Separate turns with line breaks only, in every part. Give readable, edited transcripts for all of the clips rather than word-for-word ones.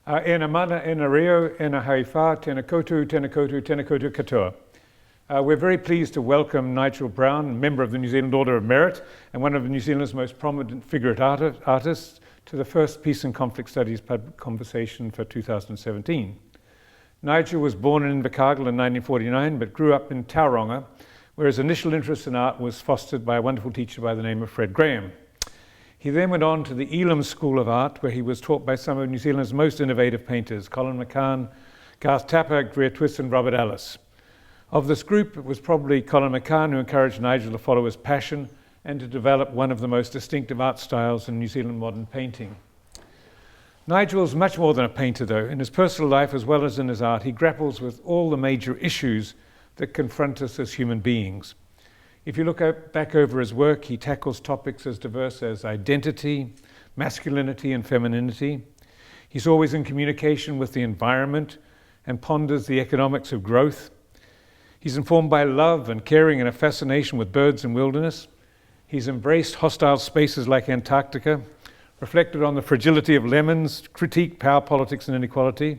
Ena mana, ena rio, ena haifa, tena koutou, tena koutou, tena koutou katoa. We're very pleased to welcome Nigel Brown, member of the New Zealand Order of Merit and one of New Zealand's most prominent figurate artists, to the first Peace and Conflict Studies public conversation for 2017. Nigel was born in Invercargill in 1949 but grew up in Tauranga, where his initial interest in art was fostered by a wonderful teacher by the name of Fred Graham. He then went on to the Elam School of Art, where he was taught by some of New Zealand's most innovative painters, Colin McCann, Garth Tapper, Greer Twist and Robert Ellis. Of this group, it was probably Colin McCann who encouraged Nigel to follow his passion and to develop one of the most distinctive art styles in New Zealand modern painting. Nigel's much more than a painter, though. In his personal life as well as in his art, he grapples with all the major issues that confront us as human beings. If you look back over his work, he tackles topics as diverse as identity, masculinity and femininity. He's always in communication with the environment and ponders the economics of growth. He's informed by love and caring and a fascination with birds and wilderness. He's embraced hostile spaces like Antarctica, reflected on the fragility of lemons, critiqued power politics and inequality,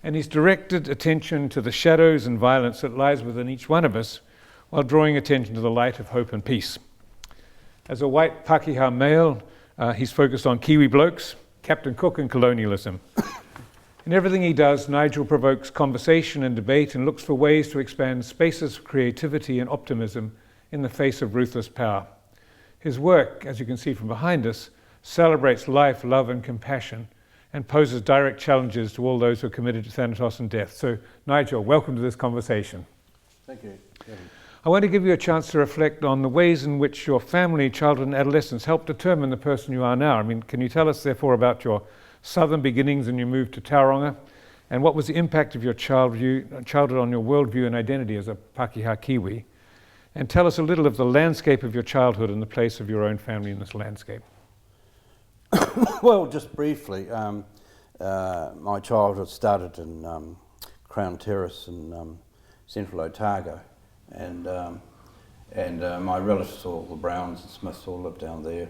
and he's directed attention to the shadows and violence that lies within each one of us while drawing attention to the light of hope and peace. As a white Pākehā male, he's focused on Kiwi blokes, Captain Cook and colonialism. In everything he does, Nigel provokes conversation and debate and looks for ways to expand spaces of creativity and optimism in the face of ruthless power. His work, as you can see from behind us, celebrates life, love and compassion and poses direct challenges to all those who are committed to thanatos and death. So, Nigel, welcome to this conversation.
Thank you, Kevin.
I want to give you a chance to reflect on the ways in which your family, childhood and adolescence helped determine the person you are now. I mean, can you tell us, therefore, about your southern beginnings and your move to Tauranga, and what was the impact of your childhood on your worldview and identity as a Pākehā Kiwi? And tell us a little of the landscape of your childhood and the place of your own family in this landscape.
Well, just briefly, my childhood started in Crown Terrace in central Otago, and my relatives, all the Browns and Smiths, all lived down there,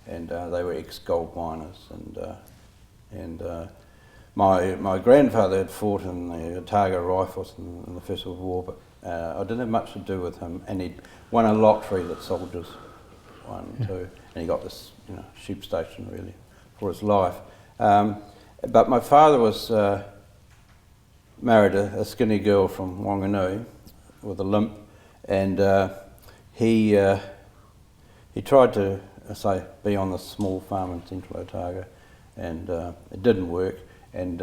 and they were ex-gold miners, and my grandfather had fought in the Otago Rifles in the First World War, but I didn't have much to do with him, and he'd won a lottery that soldiers won too, and he got this sheep station really for his life. But my father was married a skinny girl from Wanganui with a limp, and he tried to be on this small farm in central Otago, and it didn't work, and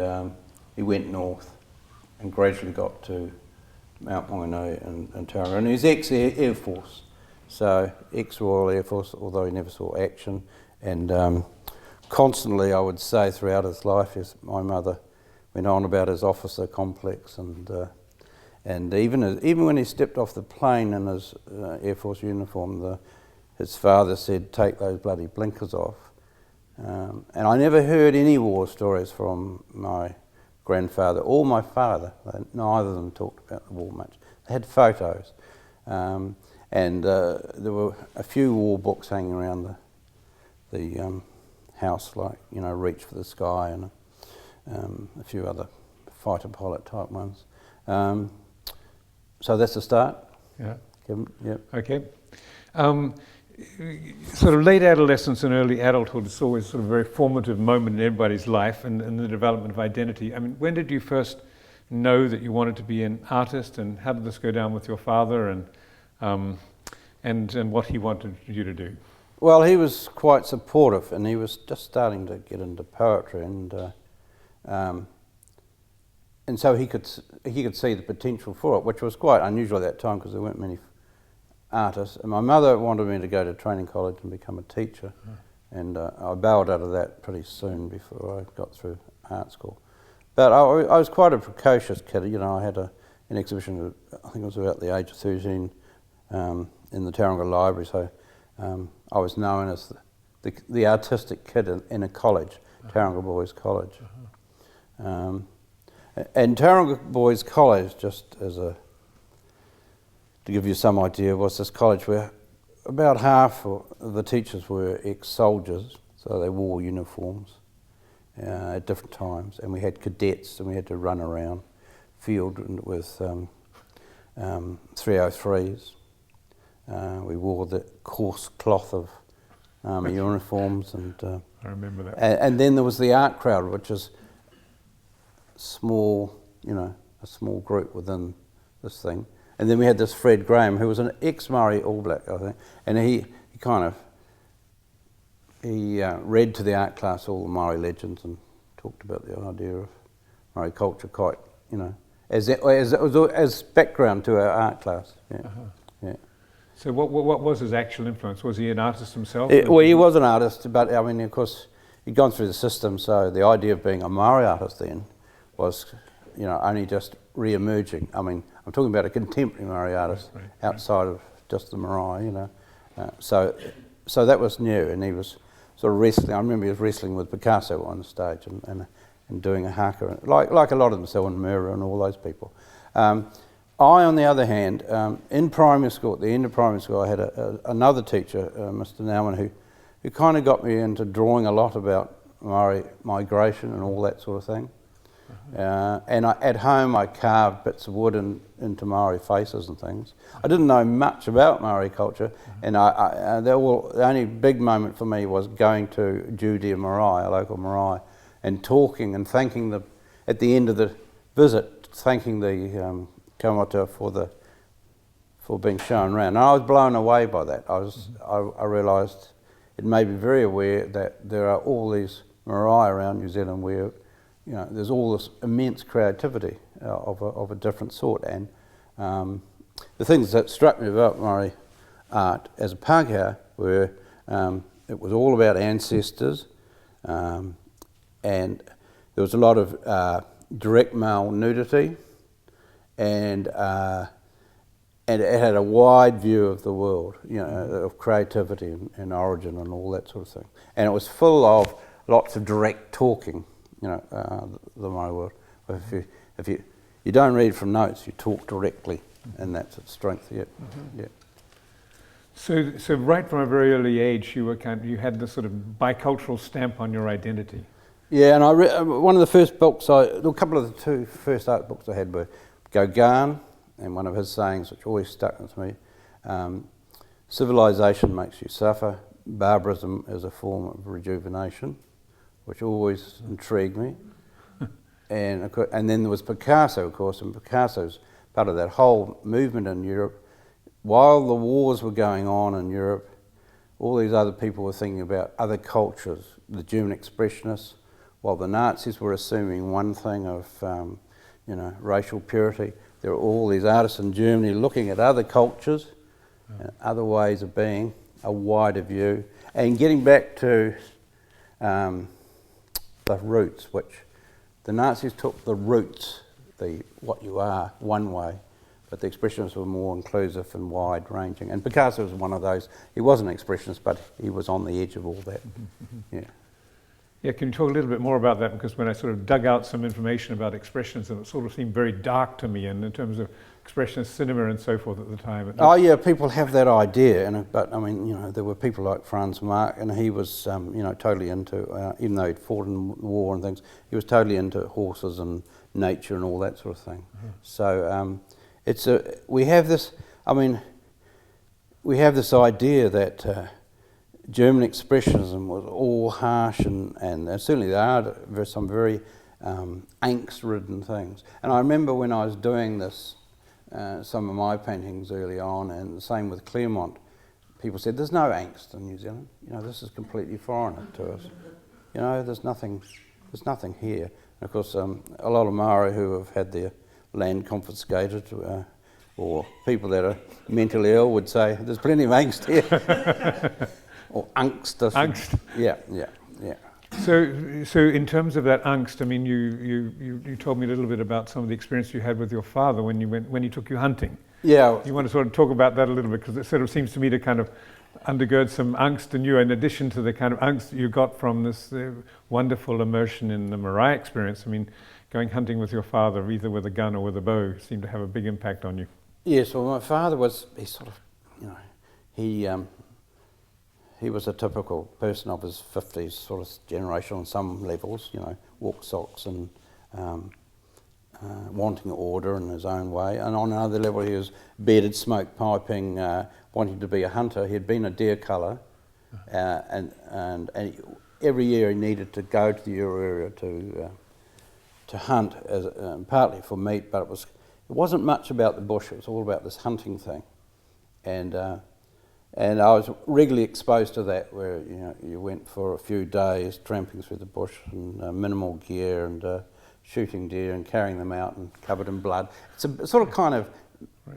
he went north and gradually got to Mount Wanganui and Tauranga, and he was ex-Air Force, so ex-Royal Air Force, although he never saw action, and constantly, I would say, throughout his life, my mother went on about his officer complex, and even when he stepped off the plane in his Air Force uniform, his father said, "Take those bloody blinkers off." And I never heard any war stories from my grandfather or my father. Neither of them talked about the war much. They had photos, and there were a few war books hanging around the house, like Reach for the Sky and a few other fighter pilot type ones. So that's the start.
Yeah.
Kevin, yep.
Okay. Sort of late adolescence and early adulthood is always sort of a very formative moment in everybody's life and the development of identity. I mean, when did you first know that you wanted to be an artist, and how did this go down with your father, and what he wanted you to do?
Well, he was quite supportive, and he was just starting to get into poetry, and so he could see the potential for it, which was quite unusual at that time because there weren't many artists. And my mother wanted me to go to training college and become a teacher, and I bailed out of that pretty soon before I got through art school. But I was quite a precocious kid. I had an exhibition, I think it was about the age of 13, in the Tauranga Library, so I was known as the artistic kid in a college, Tauranga Boys College. And Tauranga Boys College, just to give you some idea, was this college where about half of the teachers were ex-soldiers, so they wore uniforms, at different times, and we had cadets, and we had to run around field with 303s. We wore the coarse cloth of army uniforms, and
I remember that.
and then there was the art crowd, which is small, a small group within this thing. And then we had this Fred Graham, who was an ex-Maori All Black, I think, and he read to the art class all the Maori legends and talked about the idea of Maori culture quite, as background to our art class. Yeah. Yeah.
So what was his actual influence? Was he an artist himself?
Well, he was an artist, but I mean, of course, he'd gone through the system, so the idea of being a Maori artist then was, only just re-emerging. I mean, I'm talking about a contemporary Maori artist outside of just the marae, So that was new, and he was sort of wrestling. I remember he was wrestling with Picasso on the stage and doing a haka, like a lot of them, Selwyn Mura and all those people. I, on the other hand, in primary school, at the end of primary school, I had another teacher, Mr. Nauman, who kind of got me into drawing a lot about Maori migration and all that sort of thing. And at home I carved bits of wood into Maori faces and things. I didn't know much about Maori culture, and the only big moment for me was going to Judea Marae, a local marae, and talking and thanking at the end of the visit, thanking the kaumata for being shown around. And I was blown away by that. I realised it made me very aware that there are all these marae around New Zealand where there's all this immense creativity of a different sort, and the things that struck me about Maori art as a Pākehā were it was all about ancestors, and there was a lot of direct male nudity, and it had a wide view of the world, of creativity and origin and all that sort of thing, and it was full of lots of direct talking. The Maori world. If you don't read from notes, you talk directly, and that's its strength. Yeah, yeah.
So right from a very early age, you had this sort of bicultural stamp on your identity.
Yeah, and I read one of the first books. A couple of the two first art books I had were Garner, and one of his sayings, which always stuck with me: "Civilization makes you suffer. Barbarism is a form of rejuvenation," which always intrigued me. And then there was Picasso, of course, and Picasso's part of that whole movement in Europe. While the wars were going on in Europe, all these other people were thinking about other cultures, the German expressionists, while the Nazis were assuming one thing of, racial purity. There were all these artists in Germany looking at other cultures, and other ways of being, a wider view, and getting back to the roots, which the Nazis took the roots, what you are, one way, but the expressionists were more inclusive and wide-ranging. And Picasso was one of those. He wasn't an expressionist, but he was on the edge of all that. Yeah.
Yeah, can you talk a little bit more about that? Because when I sort of dug out some information about expressionism, it sort of seemed very dark to me, and in terms of expressionist cinema and so forth at the time.
Oh yeah, people have that idea, but I mean, there were people like Franz Marc, and he was, totally into, even though he'd fought in the war and things, he was totally into horses and nature and all that sort of thing. So we have this idea that German expressionism was all harsh, and certainly there are some very angst-ridden things. And I remember when I was doing this, some of my paintings early on, and the same with Claremont, people said, "There's no angst in New Zealand. This is completely foreign to us. There's nothing here." And of course, a lot of Maori who have had their land confiscated, or people that are mentally ill would say, "There's plenty of angst here." Or angst.
Angst.
Yeah.
So in terms of that angst, I mean, you told me a little bit about some of the experience you had with your father when he took you hunting.
Yeah.
You want to sort of talk about that a little bit, because it sort of seems to me to kind of undergird some angst in you, in addition to the kind of angst you got from this wonderful immersion in the marae experience. I mean, going hunting with your father, either with a gun or with a bow, seemed to have a big impact on you.
Yes. Well, my father was, he was a typical person of his 50s sort of generation on some levels, you know, walk socks and wanting order in his own way. And on another level, he was bearded, smoke piping, wanting to be a hunter. He'd been a deer culler, and every year he needed to go to the area to hunt, partly for meat, but it wasn't much about the bush. It was all about this hunting thing, and I was regularly exposed to that, where you went for a few days tramping through the bush and minimal gear and shooting deer and carrying them out and covered in blood. It's a sort of kind of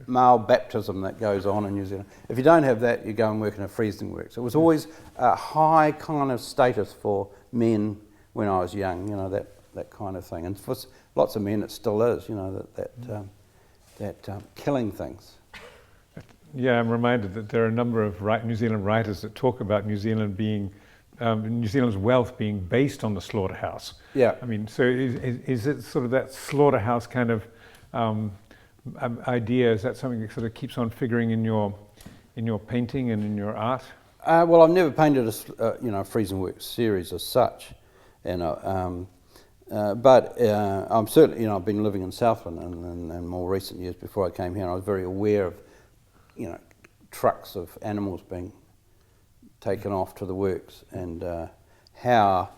male baptism that goes on in New Zealand. If you don't have that, you go and work in a freezing works. It was always a high kind of status for men when I was young, that kind of thing. And for lots of men it still is, that killing things.
Yeah, I'm reminded that there are a number of New Zealand writers that talk about New Zealand being, New Zealand's wealth being based on the slaughterhouse.
Yeah.
I mean, so is it sort of that slaughterhouse kind of idea? Is that something that sort of keeps on figuring in your painting and in your art?
Well, I've never painted a freezing works series as such, but I'm certainly, I've been living in Southland and more recent years before I came here, and I was very aware of trucks of animals being taken off to the works, and how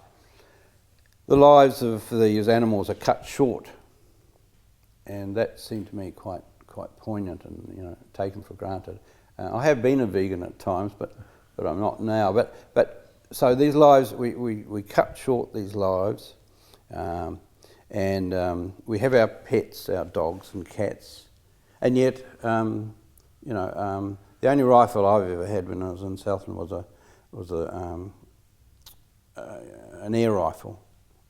the lives of these animals are cut short, and that seemed to me quite poignant and taken for granted. I have been a vegan at times, but I'm not now. But so these lives, we cut short these lives, and we have our pets, our dogs and cats, and yet. The only rifle I've ever had when I was in Southland was an air rifle,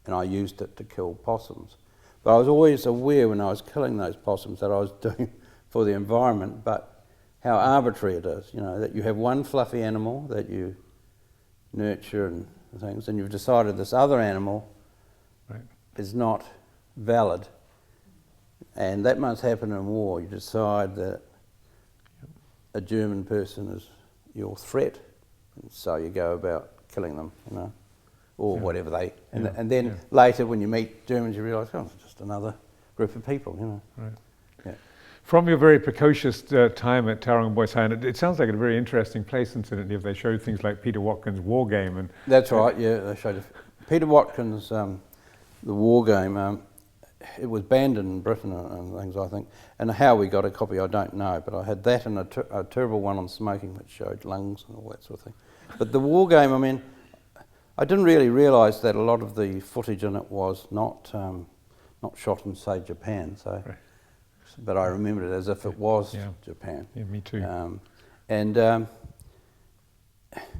and I used it to kill possums. But I was always aware when I was killing those possums that I was doing for the environment, but how arbitrary it is, that you have one fluffy animal that you nurture and things, and you've decided this other animal is not valid. And that must happen in war. You decide that a German person is your threat, and so you go about killing them, or whatever they. And then later, when you meet Germans, you realise, oh, it's just another group of people,
Right.
Yeah.
From your very precocious time at Tauranga Boys High, it sounds like a very interesting place, incidentally, if they showed things like Peter Watkins' War Game. And
that's right. Yeah, they showed Peter Watkins' the War Game. It was banned in Britain and things, I think. And how we got a copy, I don't know. But I had that and a terrible one on smoking, which showed lungs and all that sort of thing. But the War Game, I mean, I didn't really realise that a lot of the footage in it was not shot in, say, Japan. So, but I remembered it as if it was Japan.
Yeah, me too.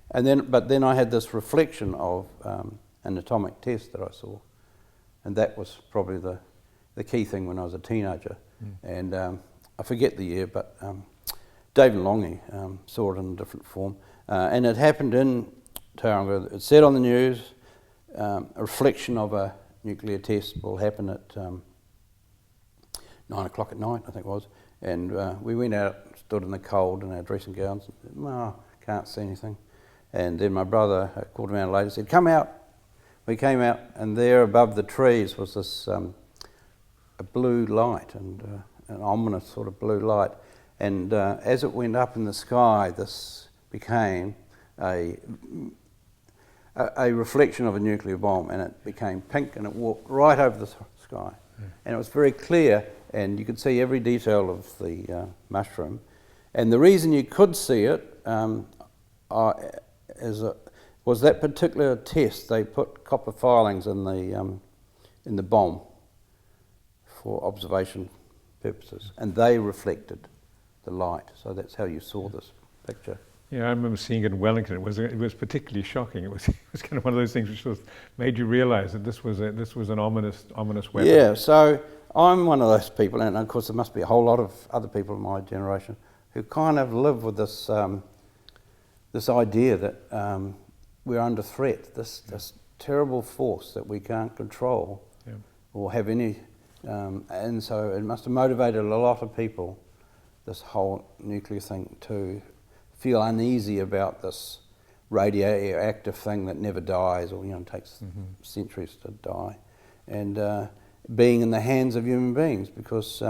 But then I had this reflection of an atomic test that I saw, and that was probably the key thing when I was a teenager. And I forget the year, but David Longy saw it in a different form. And it happened in Tauranga. It said on the news, a reflection of a nuclear test will happen at 9 o'clock at night, I think it was. And we went out, stood in the cold in our dressing gowns, and said, "No, can't see anything." And then my brother, a quarter of an hour later, said, "Come out." We came out, and there above the trees was this a blue light, and an ominous sort of blue light. And as it went up in the sky, this became a reflection of a nuclear bomb, and it became pink, and it walked right over the sky. And it was very clear, and you could see every detail of the mushroom. And the reason you could see it was that particular test. They put copper filings in the bomb for observation purposes, and they reflected the light. So that's how you saw this picture.
Yeah, I remember seeing it in Wellington. It was particularly shocking. It was kind of one of those things which sort of made you realise that this was an ominous weapon.
Yeah. So I'm one of those people, and of course there must be a whole lot of other people in my generation who kind of live with this this idea that we're under threat. This terrible force that we can't control or have any. And so it must have motivated a lot of people, this whole nuclear thing, to feel uneasy about this radioactive thing that never dies, or takes centuries to die, and being in the hands of human beings, because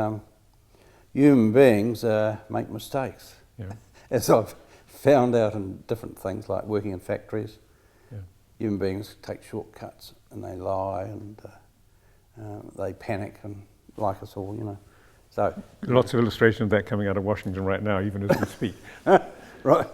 human beings make mistakes, as I've found out in different things like working in factories. Human beings take shortcuts and they lie and they panic, and like us all, So
lots of illustration of that coming out of Washington right now, even as we speak.
Right.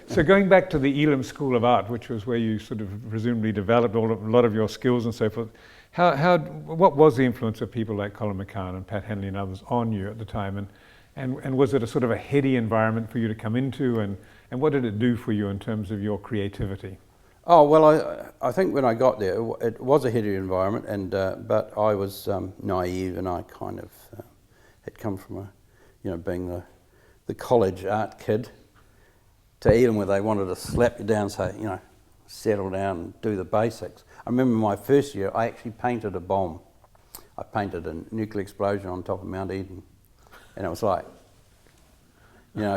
So going back to the Elam School of Art, which was where you sort of presumably developed a lot of your skills and so forth, what was the influence of people like Colin McCann and Pat Henley and others on you at the time, and was it a sort of a heady environment for you to come into, and what did it do for you in terms of your creativity?
Oh, well, I think when I got there, it was a heady environment, and but I was naive, and I kind of had come from being the college art kid to Elam, where they wanted to slap you down and say, settle down and do the basics. I remember my first year, I actually painted a bomb. I painted a nuclear explosion on top of Mount Eden, and it was like,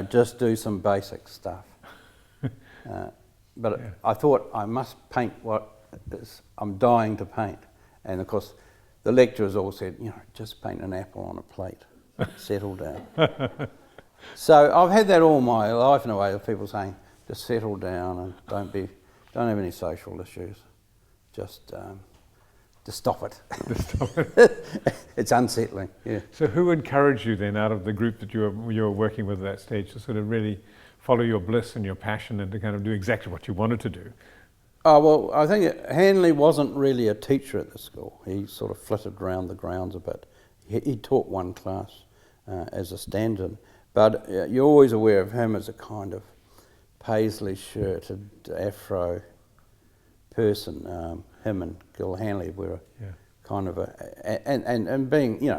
just do some basic stuff. But I thought I must paint what I'm dying to paint. And of course, the lecturers all said, just paint an apple on a plate, settle down. So I've had that all my life in a way, of people saying, just settle down and don't have any social issues. Just stop it. It's unsettling, yeah.
So who encouraged you then, out of the group that you were working with at that stage, to sort of really follow your bliss and your passion and to kind of do exactly what you wanted to do?
Oh, well, I think Hanley wasn't really a teacher at the school. He sort of flitted around the grounds a bit. He taught one class as a stand-in, but you're always aware of him as a kind of paisley-shirted afro person. Him and Gil Hanley were kind of and being,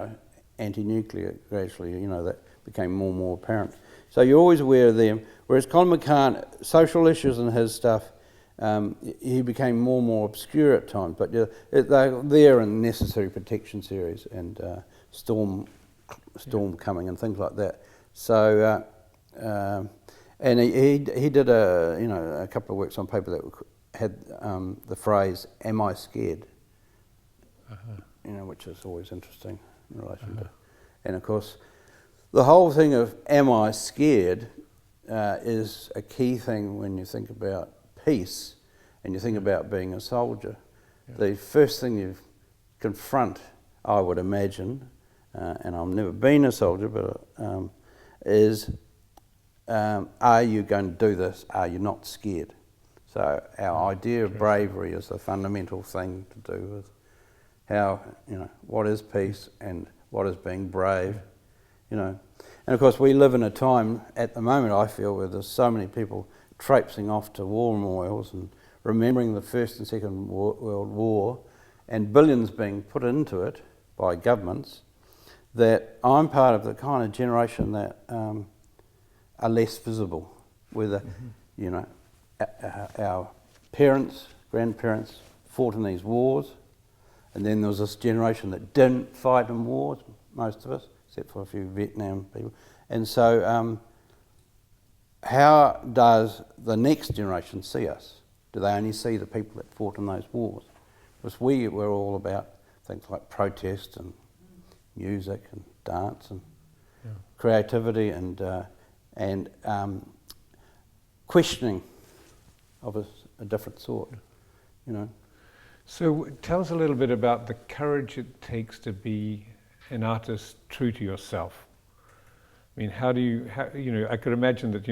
anti-nuclear gradually, that became more and more apparent. So you're always aware of them. Whereas Colin McCann, social issues and his stuff, he became more and more obscure at times. But they're there in Necessary Protection series and Storm Coming and things like that. So and he did a couple of works on paper that had the phrase "Am I scared?" Which is always interesting in relation to, and of course, the whole thing of "Am I scared?" is a key thing when you think about peace and you think about being a soldier. The first thing you confront, I would imagine, and I've never been a soldier, but is, are you going to do this? Are you not scared? So our idea of bravery is a fundamental thing to do with how, what is peace and what is being brave, And of course we live in a time at the moment, I feel, where there's so many people traipsing off to war memorials and remembering the First and Second World War, and billions being put into it by governments, that I'm part of the kind of generation that are less visible, whether, our parents, grandparents fought in these wars, and then there was this generation that didn't fight in wars, most of us, except for a few Vietnam people. And so how does the next generation see us? Do they only see the people that fought in those wars? Because we were all about things like protest and music and dance and creativity and questioning of a different sort,
So tell us a little bit about the courage it takes to be an artist true to yourself. I mean, how do you, I could imagine that,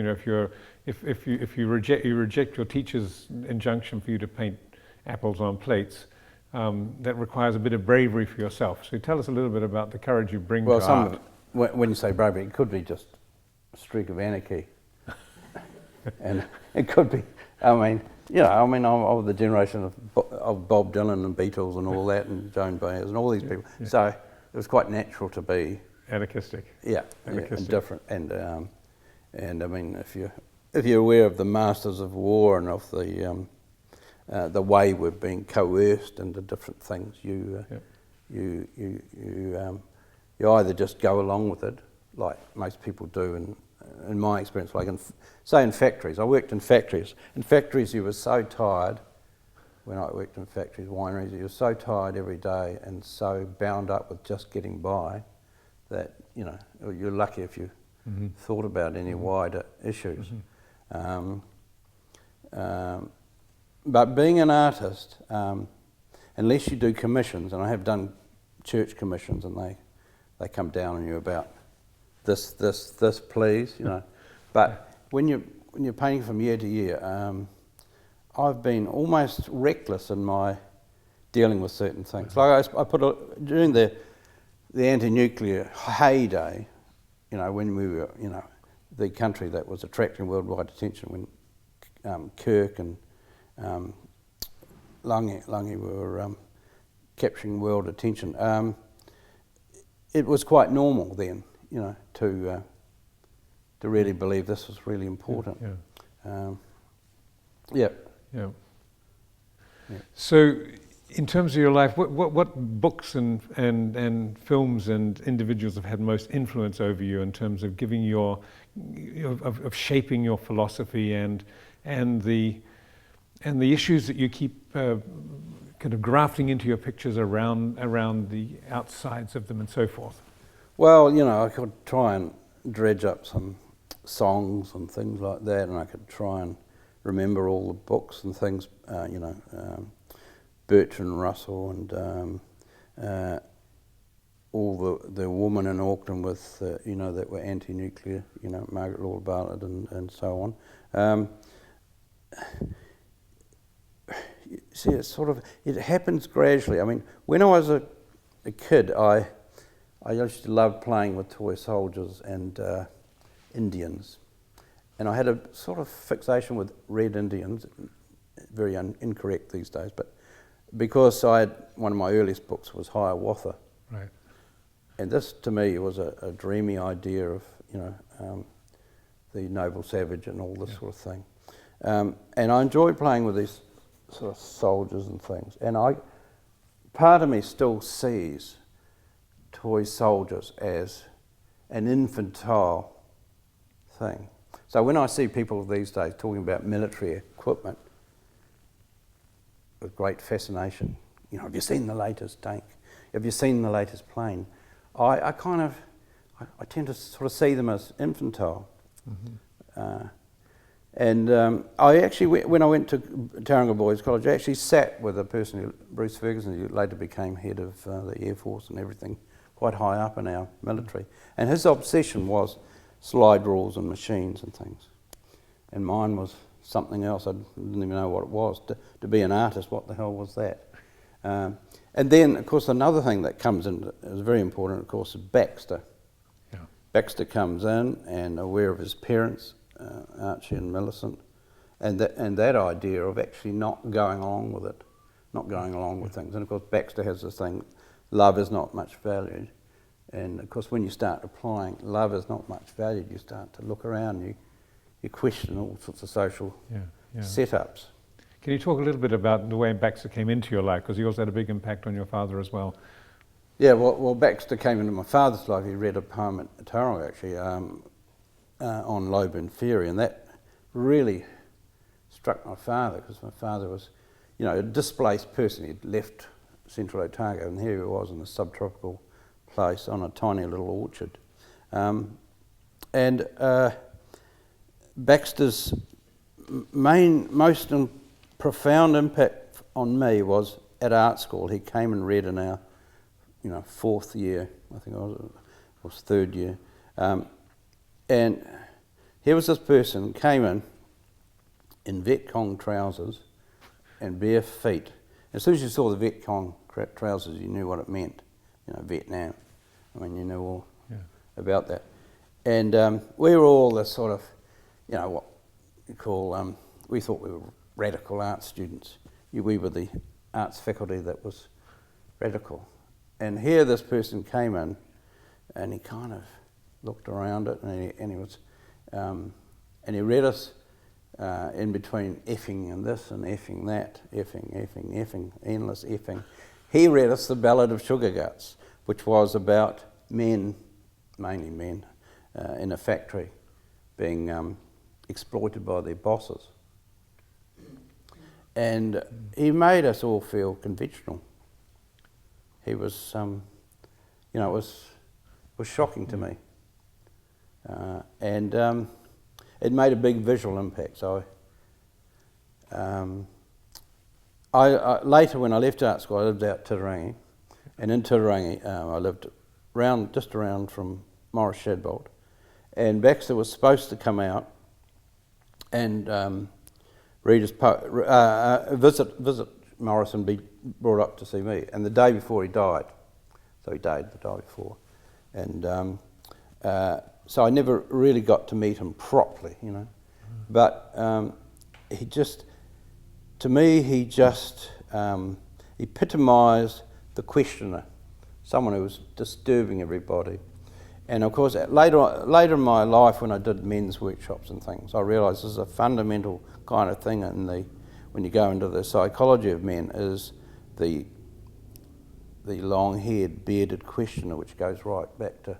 if you reject your teacher's injunction for you to paint apples on plates, that requires a bit of bravery for yourself. So tell us a little bit about the courage you bring to art.
When you say bravery, it could be just a streak of anarchy. And it could be, I'm of the generation of Bob Dylan and Beatles and all that, and Joan Baez and all these people. Yeah. So it was quite natural to be
anarchistic.
And different. And I mean, if you're aware of the Masters of War and of the way we're being coerced into different things, you either just go along with it, like most people do in my experience, like say in factories. I worked in factories. In factories, you were so tired. When I worked in factories, wineries, you were so tired every day and so bound up with just getting by that, you know, you're lucky if you thought about any wider issues. But being an artist, unless you do commissions, and I have done church commissions, and they come down on you about this, please, you know. But when you're painting from year to year, I've been almost reckless in my dealing with certain things. Like I put during the anti-nuclear heyday, you know, when we were, you know, the country that was attracting worldwide attention, when Kirk and Lange were capturing world attention. It was quite normal then, you know, to really believe this was really important. Yeah.
So, in terms of your life, what books and films and individuals have had most influence over you in terms of giving your of shaping your philosophy and the issues that you keep kind of grafting into your pictures around the outsides of them and so forth?
Well, you know, I could try and dredge up some songs and things like that, and I could try and remember all the books and things, you know, Bertrand Russell and all the women in Auckland with, you know, that were anti-nuclear, you know, Margaret Lord Bartlett and so on. See, it's sort of, it happens gradually. I mean, when I was a kid, I used to love playing with toy soldiers and Indians. And I had a sort of fixation with red Indians, very incorrect these days, but because one of my earliest books was Hiawatha.
Right.
And this, to me, was a dreamy idea of, you know, the noble savage and all this sort of thing. And I enjoyed playing with these sort of soldiers and things. And part of me still sees toy soldiers as an infantile thing. So when I see people these days talking about military equipment with great fascination, you know, have you seen the latest tank? Have you seen the latest plane? I tend to sort of see them as infantile. And I actually, when I went to Tauranga Boys College, I actually sat with a person, Bruce Ferguson, who later became head of the Air Force and everything, quite high up in our military. And his obsession was slide rules and machines and things. And mine was something else. I didn't even know what it was. To be an artist, what the hell was that? And then, of course, another thing that comes in is very important, of course, is Baxter.
Yeah.
Baxter comes in and aware of his parents, Archie and Millicent, and that idea of actually not going along with it, not going along with things. And of course Baxter has this thing, love is not much valued. And of course when you start applying love is not much valued, you start to look around, you question all sorts of social setups.
Can you talk a little bit about the way Baxter came into your life? Because he also had a big impact on your father as well.
Yeah, well Baxter came into my father's life. He read a poem at Tauranga actually, on Loban Ferry, and that really struck my father, because my father was, you know, a displaced person. He'd left Central Otago, and here he was in a subtropical place on a tiny little orchard. And Baxter's most profound impact on me was at art school. He came and read in our, you know, fourth year, I think it was third year. And here was this person, came in Viet Cong trousers and bare feet. As soon as you saw the Viet Cong trousers, you knew what it meant, you know, Vietnam. I mean, you knew all about that. And we were all the sort of, you know, what you call, we thought we were radical art students. We were the arts faculty that was radical. And here this person came in and he kind of looked around it, and he was, and he read us in between effing and this and effing that, effing, endless effing. He read us the Ballad of Sugar Guts, which was about men, mainly men, in a factory being exploited by their bosses. And he made us all feel conventional. He was, it was shocking to me. And it made a big visual impact. So I later, when I left art school, I lived out Titirangi. And in Titirangi, I lived just around from Morris Shadbolt. And Baxter was supposed to come out and visit Morris and be brought up to see me. And the day before he died, so he died the day before. And so I never really got to meet him properly, But he just, to me, he just epitomised the questioner, someone who was disturbing everybody. And of course, later in my life, when I did men's workshops and things, I realised this is a fundamental kind of thing when you go into the psychology of men, is the long-haired, bearded questioner, which goes right back to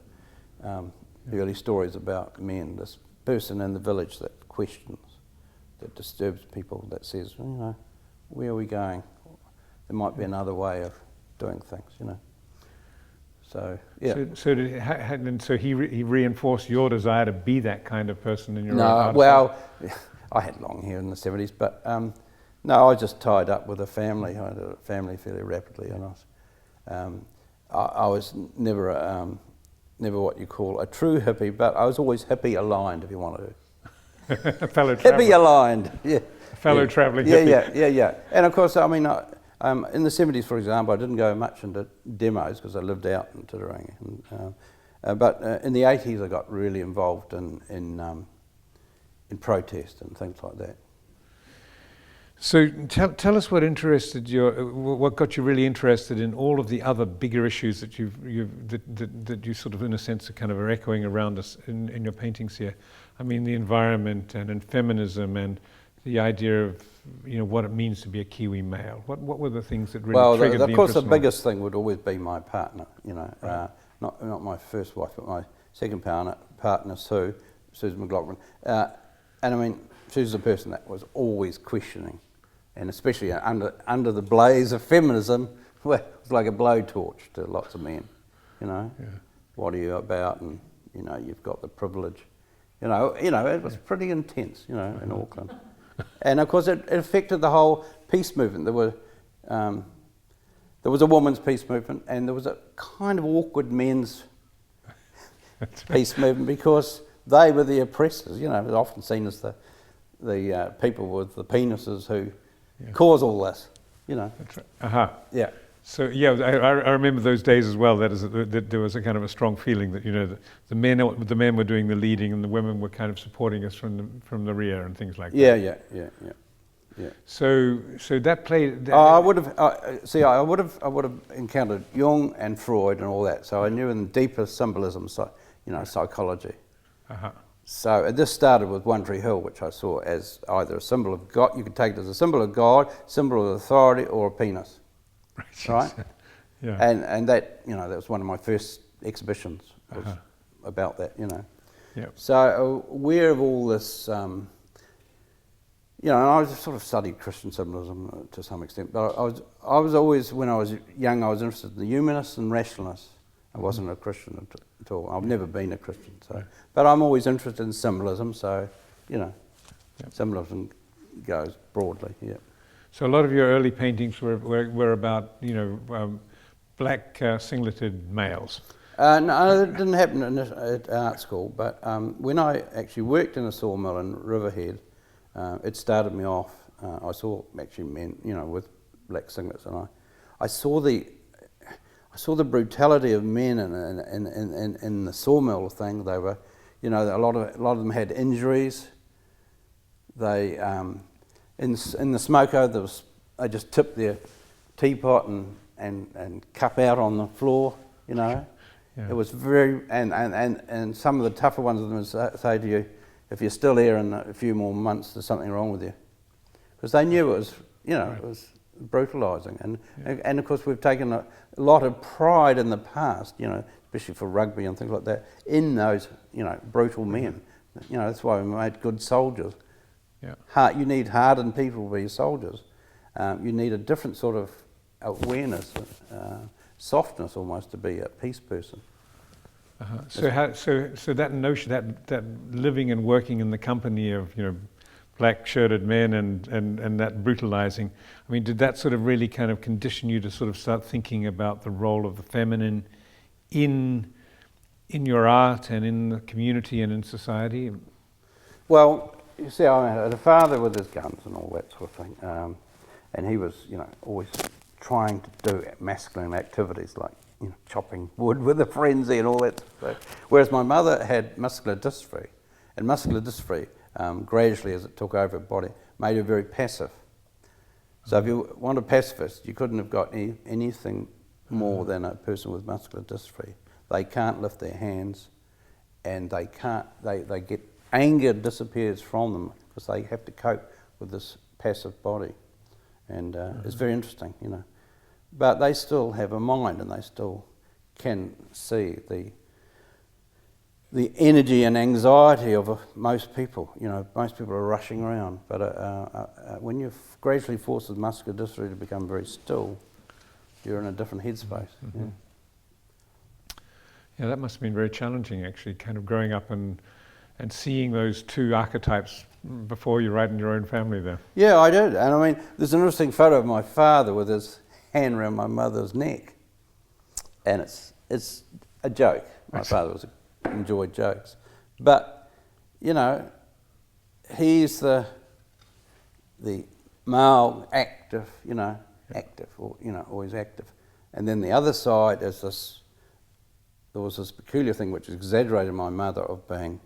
early stories about men. This person in the village that questions, that disturbs people, that says, where are we going? There might be another way of doing things, So yeah.
So he reinforced your desire to be that kind of person in your
No,
own
well, I had long hair in the 70s, but no, I was just tied up with a family. I had a family fairly rapidly, and I was never what you call a true hippie, but I was always hippie aligned, if you want to.
A fellow traveller.
Hippie aligned, yeah.
A fellow travelling hippie.
Yeah. And of course, I mean, in the 70s, for example, I didn't go much into demos because I lived out in Titirangi. But in the 80s, I got really involved in protest and things like that.
So tell us what got you really interested in all of the other bigger issues that that you sort of, in a sense, are echoing around us in your paintings here. I mean, the environment and feminism and the idea of what it means to be a Kiwi male. What were the things that really triggered the interest?
Of course, the biggest thing would always be my partner.
Right.
Not my first wife, but my second partner, Susan McLaughlin. And I mean, she was the person that was always questioning, and especially under the blaze of feminism, well, it was like a blowtorch to lots of men.
Yeah.
What are you about? And you've got the privilege. It was pretty intense. In Auckland. And of course, it affected the whole peace movement. There was a women's peace movement, and there was a kind of awkward men's peace movement because they were the oppressors. It was often seen as the people with the penises who cause all this.
That's right.
Yeah.
So I remember those days as well. That there was a kind of a strong feeling that the men were doing the leading and the women were kind of supporting us from the rear and things like that.
Yeah.
So that played.
I would have encountered Jung and Freud and all that. So I knew in deeper symbolism, psychology. So this started with One Tree Hill, which I saw as either a symbol of God. You could take it as a symbol of God, symbol of authority, or a penis. Right?
Yeah.
And that, that was one of my first exhibitions was about that,
Yep.
So aware of all this, and I sort of studied Christian symbolism to some extent, but I was always, when I was young, I was interested in the humanists and rationalists. I wasn't a Christian at all. I've never been a Christian, but I'm always interested in symbolism, so, symbolism goes broadly, yeah.
So a lot of your early paintings were about black singleted males.
No, it didn't happen at art school. But when I actually worked in a sawmill in Riverhead, it started me off. I saw actually men, with black singlets, and I saw the brutality of men in the sawmill thing. They were, a lot of them had injuries. They in the smoker, they just tipped their teapot and cup out on the floor, Yeah. It was very, and some of the tougher ones of them would say to you, if you're still here in a few more months, there's something wrong with you. Because they knew it was, it was brutalising. And of course we've taken a lot of pride in the past, especially for rugby and things like that, in those, brutal men. You know, that's why we made good soldiers.
Yeah.
You need hardened people to be soldiers. You need a different sort of awareness, softness almost, to be a peace person.
So that notion, that living and working in the company of, you know, black shirted men and that brutalizing, I mean, did that sort of really kind of condition you to sort of start thinking about the role of the feminine in your art and in the community and in society?
Well, you see, I had a father with his guns and all that sort of thing, and he was, you know, always trying to do masculine activities like, you know, chopping wood with a frenzy and all that sort of stuff. Whereas my mother had muscular dystrophy, and muscular dystrophy, gradually as it took over her body, made her very passive. So if you want a pacifist, you couldn't have got anything more than a person with muscular dystrophy. They can't lift their hands, and they get, anger disappears from them because they have to cope with this passive body. And it's very interesting, you know. But they still have a mind, and they still can see the energy and anxiety of most people. You know, most people are rushing around. But when you're gradually forced with muscular dystrophy to become very still, you're in a different headspace.
Mm-hmm.
Yeah.
Yeah, that must have been very challenging, actually, kind of growing up and seeing those two archetypes before you, right in your own family there.
Yeah, I did. And I mean, there's an interesting photo of my father with his hand around my mother's neck. And it's a joke. My father enjoyed jokes. But, you know, he's the male active, you know, active, or, you know, always active. And then the other side is this, there was this peculiar thing which exaggerated my mother of being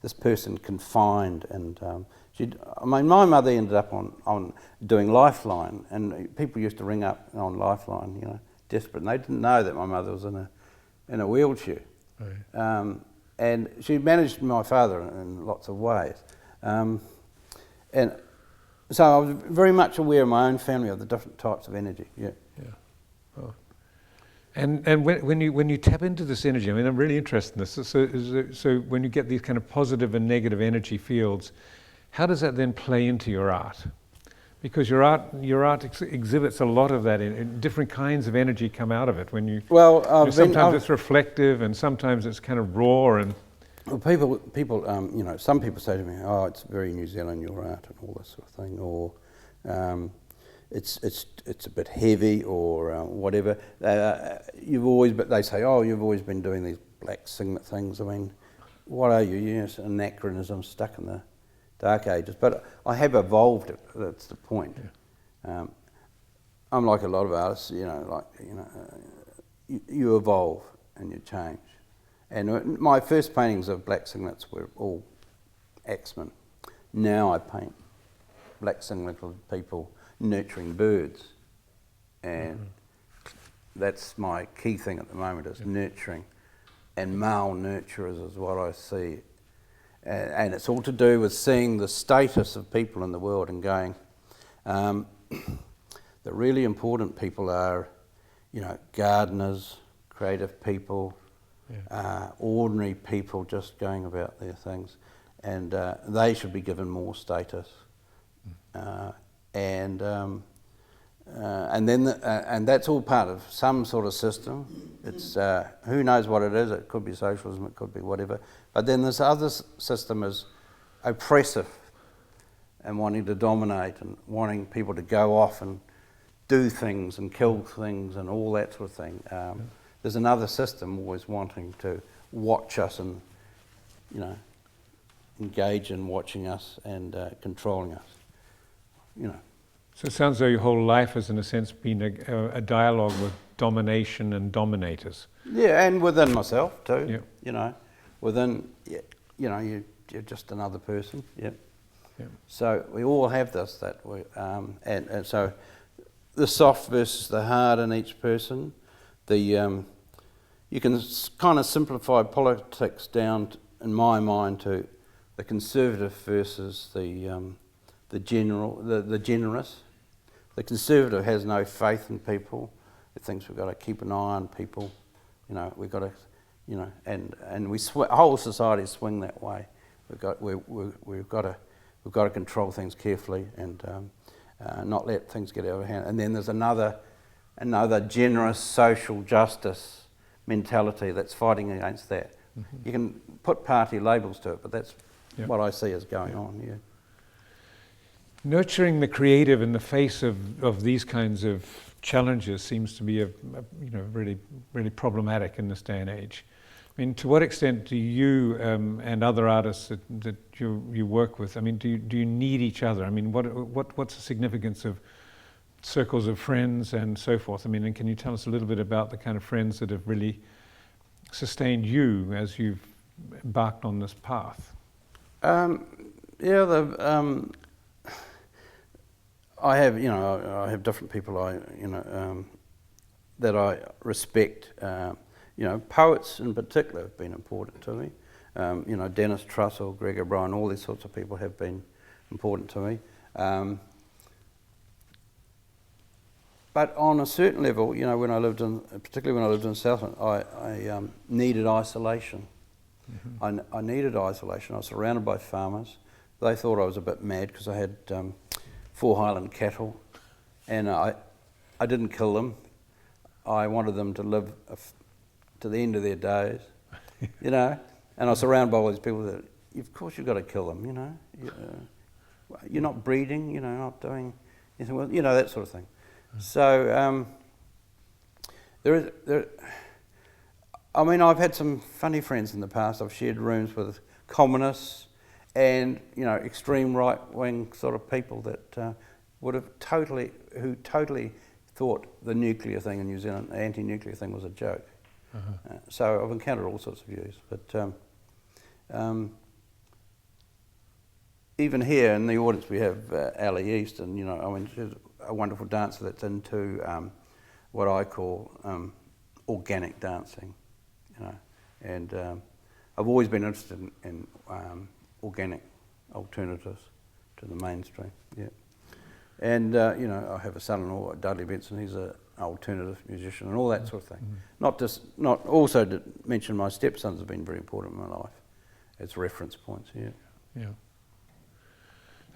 this person confined, and I mean, my mother ended up on doing Lifeline, and people used to ring up on Lifeline, you know, desperate, and they didn't know that my mother was in a wheelchair. Right. And she managed my father in lots of ways, and so I was very much aware in my own family of the different types of energy. Yeah.
Yeah. Oh. And when you tap into this energy, I mean, I'm really interested in this. So when you get these kind of positive and negative energy fields, how does that then play into your art? Because your art exhibits a lot of that. In different kinds of energy come out of it. When you, sometimes it's reflective, and sometimes it's kind of raw. And
well, people, you know, some people say to me, "Oh, it's very New Zealand, your art," and all this sort of thing, or it's a bit heavy, or whatever. But they say, "Oh, you've always been doing these black singlet things." I mean, what are you? Yes, anachronism stuck in the Dark Ages. But I have evolved it. That's the point. Yeah. I'm like a lot of artists. You know, you evolve and you change. And my first paintings of black singlets were all axemen. Now I paint black singleted people nurturing birds, and that's my key thing at the moment, is nurturing, and male nurturers is what I see, and it's all to do with seeing the status of people in the world and going, the really important people are, you know, gardeners, creative people, ordinary people just going about their things, and they should be given more status. And that's all part of some sort of system. It's who knows what it is. It could be socialism. It could be whatever. But then this other system is oppressive and wanting to dominate and wanting people to go off and do things and kill things and all that sort of thing. There's another system always wanting to watch us and, you know, engage in watching us and controlling us. You know.
So it sounds as though your whole life has, in a sense, been a dialogue with domination and dominators. Yeah,
and within myself too. Yeah. You know, within, you know, you're just another person. Yeah. Yeah. So we all have this, that we, and so the soft versus the hard in each person. You can kind of simplify politics down, in my mind, to the conservative versus the generous. The conservative has no faith in people. It thinks we've got to keep an eye on people. You know, we've got to you know, and whole society swing that way. We've got to control things carefully and not let things get out of hand. And then there's another generous social justice mentality that's fighting against that. Mm-hmm. You can put party labels to it, but that's what I see as going on. Yeah.
Nurturing the creative in the face of these kinds of challenges seems to be really, really problematic in this day and age. I mean, to what extent do you and other artists that you work with, I mean, do you need each other? I mean, what's the significance of circles of friends and so forth? I mean, and can you tell us a little bit about the kind of friends that have really sustained you as you've embarked on this path?
I have different people that I respect. Poets in particular have been important to me. Dennis Trussell, Greg O'Brien, all these sorts of people have been important to me. But on a certain level, particularly when I lived in Southland, I needed isolation. Mm-hmm. I needed isolation. I was surrounded by farmers. They thought I was a bit mad because I had 4 Highland cattle, and I didn't kill them. I wanted them to live to the end of their days, And I was surrounded by all these people that, of course, you've got to kill them. You're not breeding. Not doing anything. Well, that sort of thing. So I've had some funny friends in the past. I've shared rooms with communists and extreme right-wing sort of people that who totally thought the nuclear thing in New Zealand, the anti-nuclear thing, was a joke. Uh-huh. So I've encountered all sorts of views, but even here in the audience we have Ali East, and she's a wonderful dancer that's into what I call organic dancing, and I've always been interested in organic alternatives to the mainstream. Yeah, and I have a son-in-law, Dudley Benson. He's an alternative musician and all that sort of thing. Mm-hmm. Not also to mention my stepsons have been very important in my life as reference points. Yeah.
Yeah.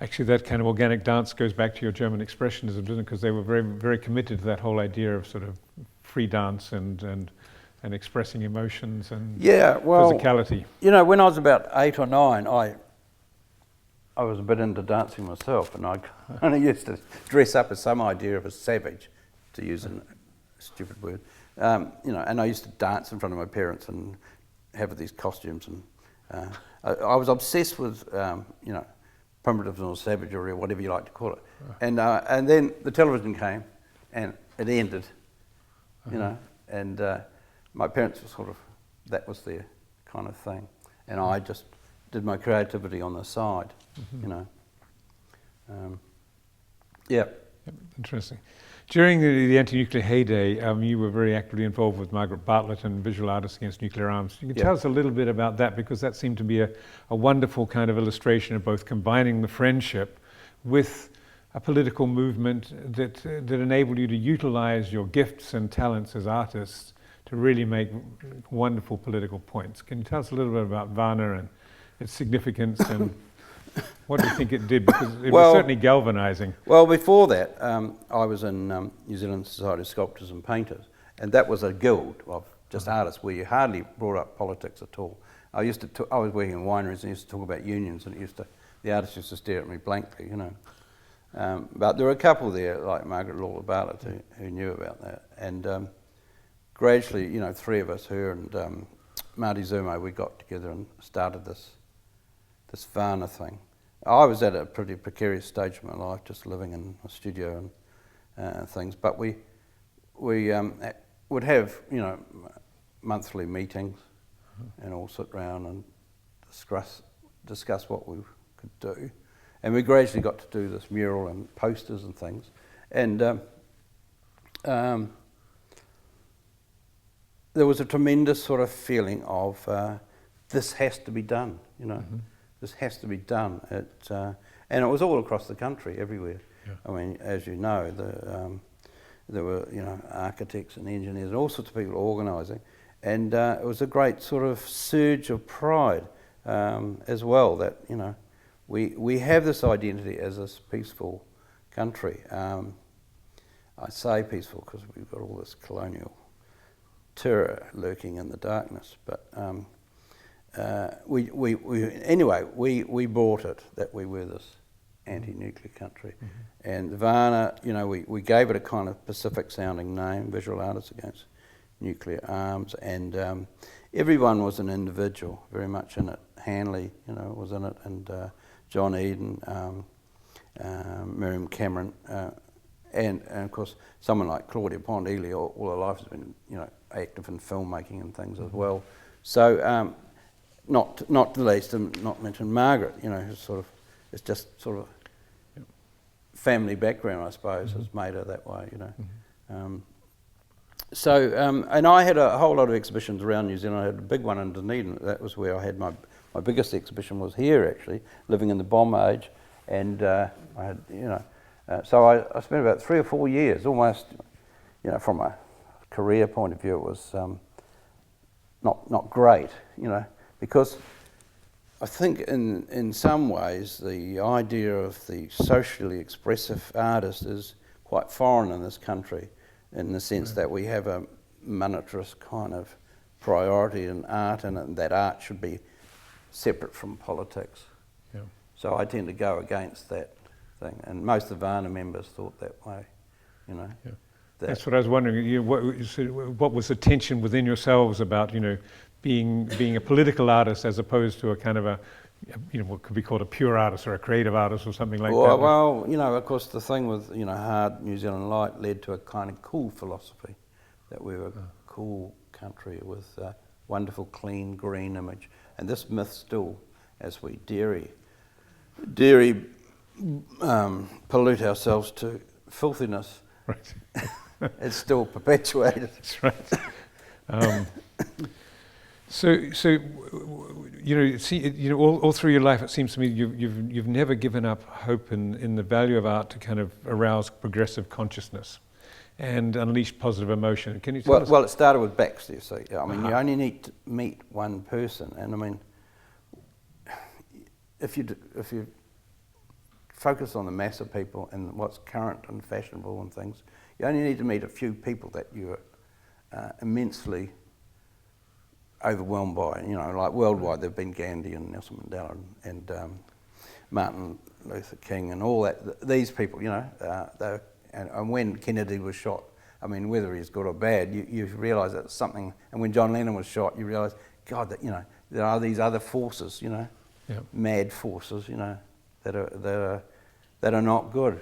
Actually, that kind of organic dance goes back to your German expressionism, doesn't it? Because they were very, very committed to that whole idea of sort of free dance and expressing emotions and physicality.
When I was about 8 or 9, I was a bit into dancing myself, and I kind of used to dress up as some idea of a savage, to use a stupid word. And I used to dance in front of my parents and have these costumes, and I was obsessed with primitivism or savagery or whatever you like to call it. And then the television came and it ended, and my parents were sort of, that was their kind of thing. And I just did my creativity on the side,
Interesting. During the anti-nuclear heyday, you were very actively involved with Margaret Bartlett and Visual Artists Against Nuclear Arms. You can tell us a little bit about that, because that seemed to be a wonderful kind of illustration of both combining the friendship with a political movement that enabled you to utilize your gifts and talents as artists to really make wonderful political points. Can you tell us a little bit about Garner and its significance and what do you think it did? Because it was certainly galvanizing.
Well, before that, I was in New Zealand Society of Sculptors and Painters, and that was a guild of just artists where you hardly brought up politics at all. I was working in wineries and used to talk about unions, and the artists used to stare at me blankly, But there were a couple there, like Margaret Lawler Bartlett, who knew about that. And gradually, 3 of us, her and Marty Zermo, we got together and started this Varna thing. I was at a pretty precarious stage of my life, just living in a studio and things. But we would have monthly meetings, and all sit around and discuss what we could do. And we gradually got to do this mural and posters and things. And there was a tremendous sort of feeling of this has to be done, This has to be done. And it was all across the country, everywhere. Yeah. I mean, as you know, there were architects and engineers and all sorts of people organising. And it was a great sort of surge of pride as well, that, you know, we have this identity as this peaceful country. I say peaceful because we've got all this colonial terror lurking in the darkness, but we brought it, that we were this anti-nuclear country. Mm-hmm. And the Varna, you know, we gave it a kind of Pacific sounding name, Visual Artists Against Nuclear Arms, and everyone was an individual, very much in it. Hanley, you know, was in it, and John Eden, Miriam Cameron, and of course someone like Claudia Pond Ely all her life has been, you know, active in filmmaking and things as well. So not the least, not mention Margaret, you know, who's sort of, it's just sort of family background, I suppose, has made her that way, you know. And I had a whole lot of exhibitions around New Zealand. I had a big one in Dunedin. That was where I had my biggest exhibition was here, actually, living in the bomb age, and I had, you know, so I spent about 3 or 4 years, almost, you know, from a career point of view, it was not great, you know, because I think in some ways the idea of the socially expressive artist is quite foreign in this country, in the sense that we have a monetarist kind of priority in art, and that art should be separate from politics. Yeah. So I tend to go against that thing, and most of the Varna members thought that way, you know. Yeah.
That's what I was wondering. You know, what was the tension within yourselves about, you know, being a political artist as opposed to a kind of a, you know, what could be called a pure artist or a creative artist or something like that?
Well, you know, of course, the thing with, you know, hard New Zealand light led to a kind of cool philosophy, that we were a cool country with a wonderful, clean, green image. And this myth still, as we dairy pollute ourselves to filthiness, right. It's still perpetuated.
That's right. So you know, all through your life, it seems to me you've never given up hope in the value of art to kind of arouse progressive consciousness and unleash positive emotion. Can you tell us?
Well, it started with Baxter, you see. I mean, you only need to meet one person, and I mean, if you focus on the mass of people and what's current and fashionable and things, you only need to meet a few people that you're immensely overwhelmed by. You know, like worldwide, there've been Gandhi and Nelson Mandela and Martin Luther King and all that. These people, you know, and when Kennedy was shot, I mean, whether he's good or bad, you realise that it's something. And when John Lennon was shot, you realise, God, that, you know, there are these other forces, you know, mad forces, you know, that are not good.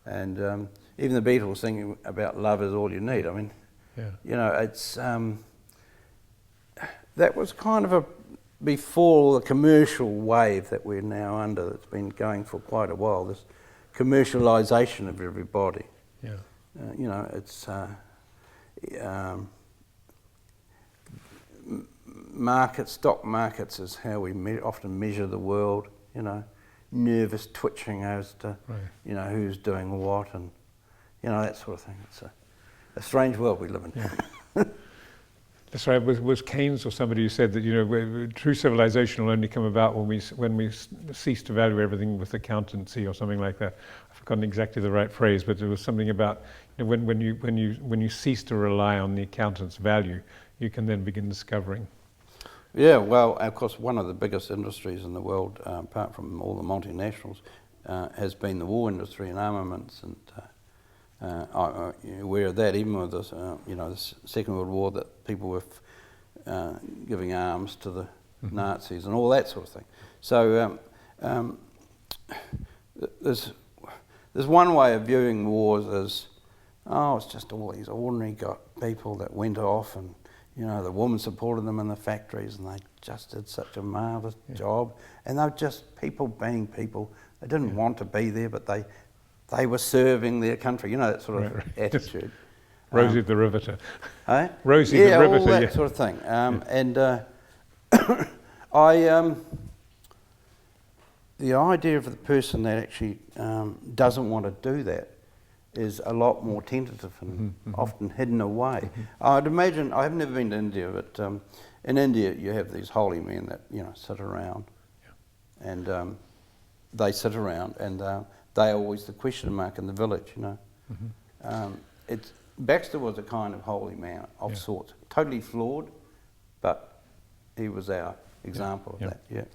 And even the Beatles singing about love is all you need. I mean, you know, it's that was kind of before the commercial wave that we're now under, that's been going for quite a while, this commercialisation of everybody. Yeah. You know, it's stock markets is how we often measure the world, you know, nervous twitching as to, you know, who's doing what, and, you know, that sort of thing. It's a strange world we live in.
Yeah. That's right. Was Keynes or somebody who said that, you know, true civilization will only come about when we cease to value everything with accountancy or something like that. I've forgotten exactly the right phrase, but there was something about, you know, when you cease to rely on the accountant's value, you can then begin discovering.
Yeah, well, of course, one of the biggest industries in the world, apart from all the multinationals, has been the war industry and armaments, and I'm aware of that, even with this, you know, the Second World War, that people were giving arms to the Nazis and all that sort of thing. So there's one way of viewing wars as, oh, it's just all these ordinary people that went off, and, you know, the women supported them in the factories, and they just did such a marvellous job, and they're just people being people. They didn't want to be there, but they were serving their country, you know, that sort of attitude.
Rosie the Riveter.
Eh?
Rosie the Riveter,
all that sort of thing. And the idea of the person that actually doesn't want to do that is a lot more tentative and often hidden away. I'd imagine, I've never been to India, but in India you have these holy men that, you know, sit around, and they sit around, and they're always the question mark in the village, you know. Baxter was a kind of holy man of sorts, totally flawed, but he was our example of that.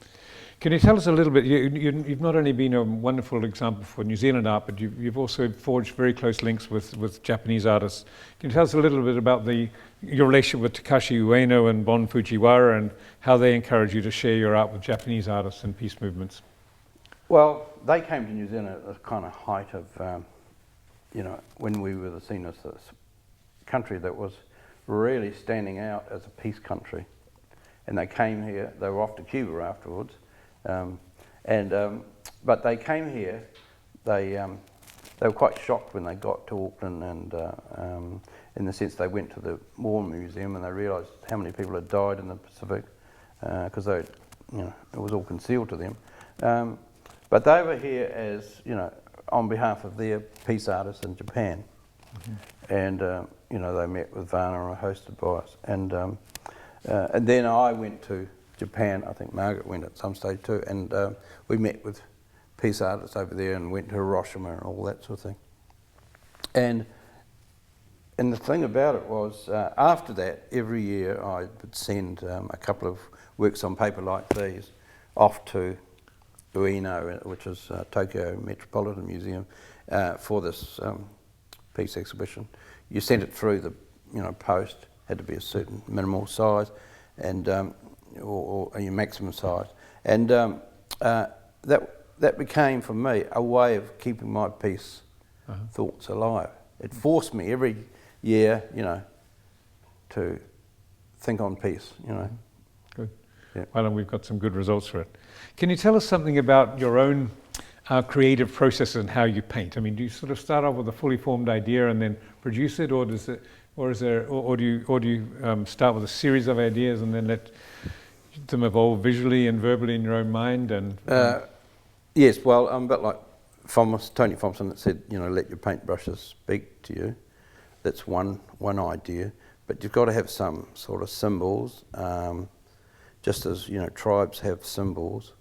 Can you tell us a little bit, you've not only been a wonderful example for New Zealand art, but you've also forged very close links with Japanese artists. Can you tell us a little bit about your relationship with Takashi Ueno and Bon Fujiwara, and how they encourage you to share your art with Japanese artists and peace movements?
Well, they came to New Zealand at the kind of height of, you know, when we were seen as this country that was really standing out as a peace country. And they came here, they were off to Cuba afterwards, but they came here, they were quite shocked when they got to Auckland, and in the sense they went to the War Museum and they realised how many people had died in the Pacific, because you know, it was all concealed to them. But they were here as, you know, on behalf of their peace artists in Japan. And you know, they met with Garner and were hosted by us. And then I went to Japan. I think Margaret went at some stage too, and we met with peace artists over there and went to Hiroshima and all that sort of thing. And the thing about it was, after that, every year I would send a couple of works on paper like these off to Ueno, which is Tokyo Metropolitan Museum, for this peace exhibition. You sent it through the, you know, post. Had to be a certain minimal size, and or your maximum size, and that became for me a way of keeping my peace thoughts alive. It forced me every year, you know, to think on peace, you know.
Good. Yeah. Well, and we've got some good results for it. Can you tell us something about your own creative processes and how you paint? I mean, do you sort of start off with a fully formed idea and then produce it, or does it? Or do you start with a series of ideas and then let them evolve visually and verbally in your own mind? And
yes, well, I'm a bit like Tony Thompson that said, you know, let your paintbrushes speak to you. That's one idea, but you've got to have some sort of symbols, just as, you know, tribes have symbols.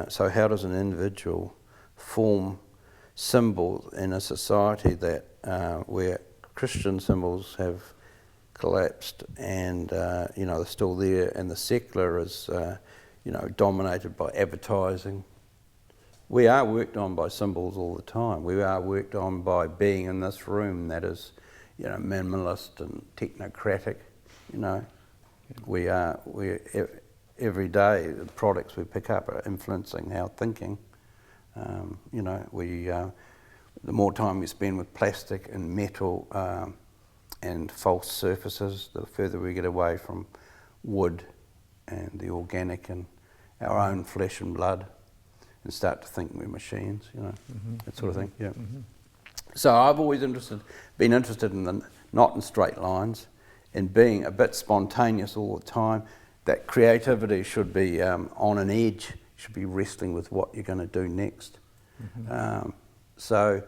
So how does an individual form symbols in a society that where Christian symbols have collapsed, and you know, they're still there, and the secular is you know, dominated by advertising. We are worked on by symbols all the time. We are worked on by being in this room that is, you know, minimalist and technocratic. You know, we every day the products we pick up are influencing our thinking. You know, the more time we spend with plastic and metal and false surfaces, the further we get away from wood and the organic and our own flesh and blood, and start to think we're machines, you know, that sort of thing. Yeah. So I've always been interested in not in straight lines, and being a bit spontaneous all the time. That creativity should be on an edge. You should be wrestling with what you're going to do next. So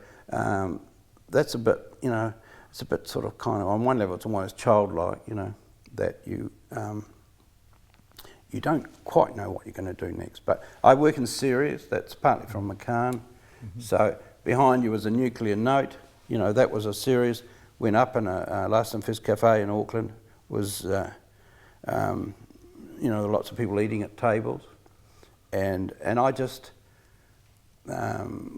that's a bit, you know, it's a bit sort of kind of, on one level it's almost childlike, you know, that you don't quite know what you're going to do next. But I work in series, that's partly from McCann. So behind you was a nuclear note, you know, that was a series, went up in a Last and Fish Cafe in Auckland, was, you know, lots of people eating at tables. And I just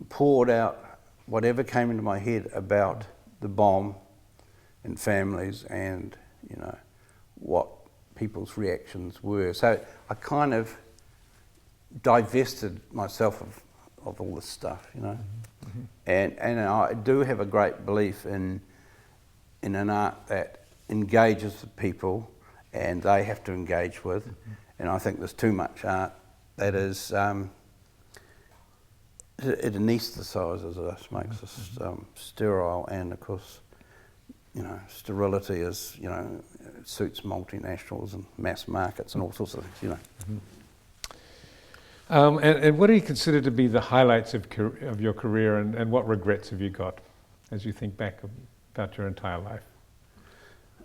poured out whatever came into my head about the bomb and families and, you know, what people's reactions were. So I kind of divested myself of all this stuff, you know. And I do have a great belief in an art that engages the people and they have to engage with. And I think there's too much art that is, it anaesthetises us, makes us sterile, and of course, you know, sterility is, you know, it suits multinationals and mass markets and all sorts of things, you know.
And what do you consider to be the highlights of your career, and what regrets have you got? as you think back about your entire life?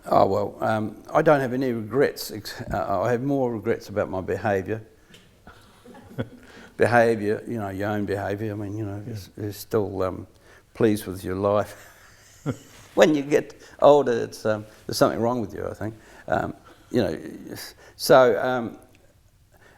Oh, well, I don't have any regrets. I have more regrets about my behaviour. Behaviour, you know, your own behaviour. I mean, you know, you're still pleased with your life. When you get older, it's there's something wrong with you, I think. You know, so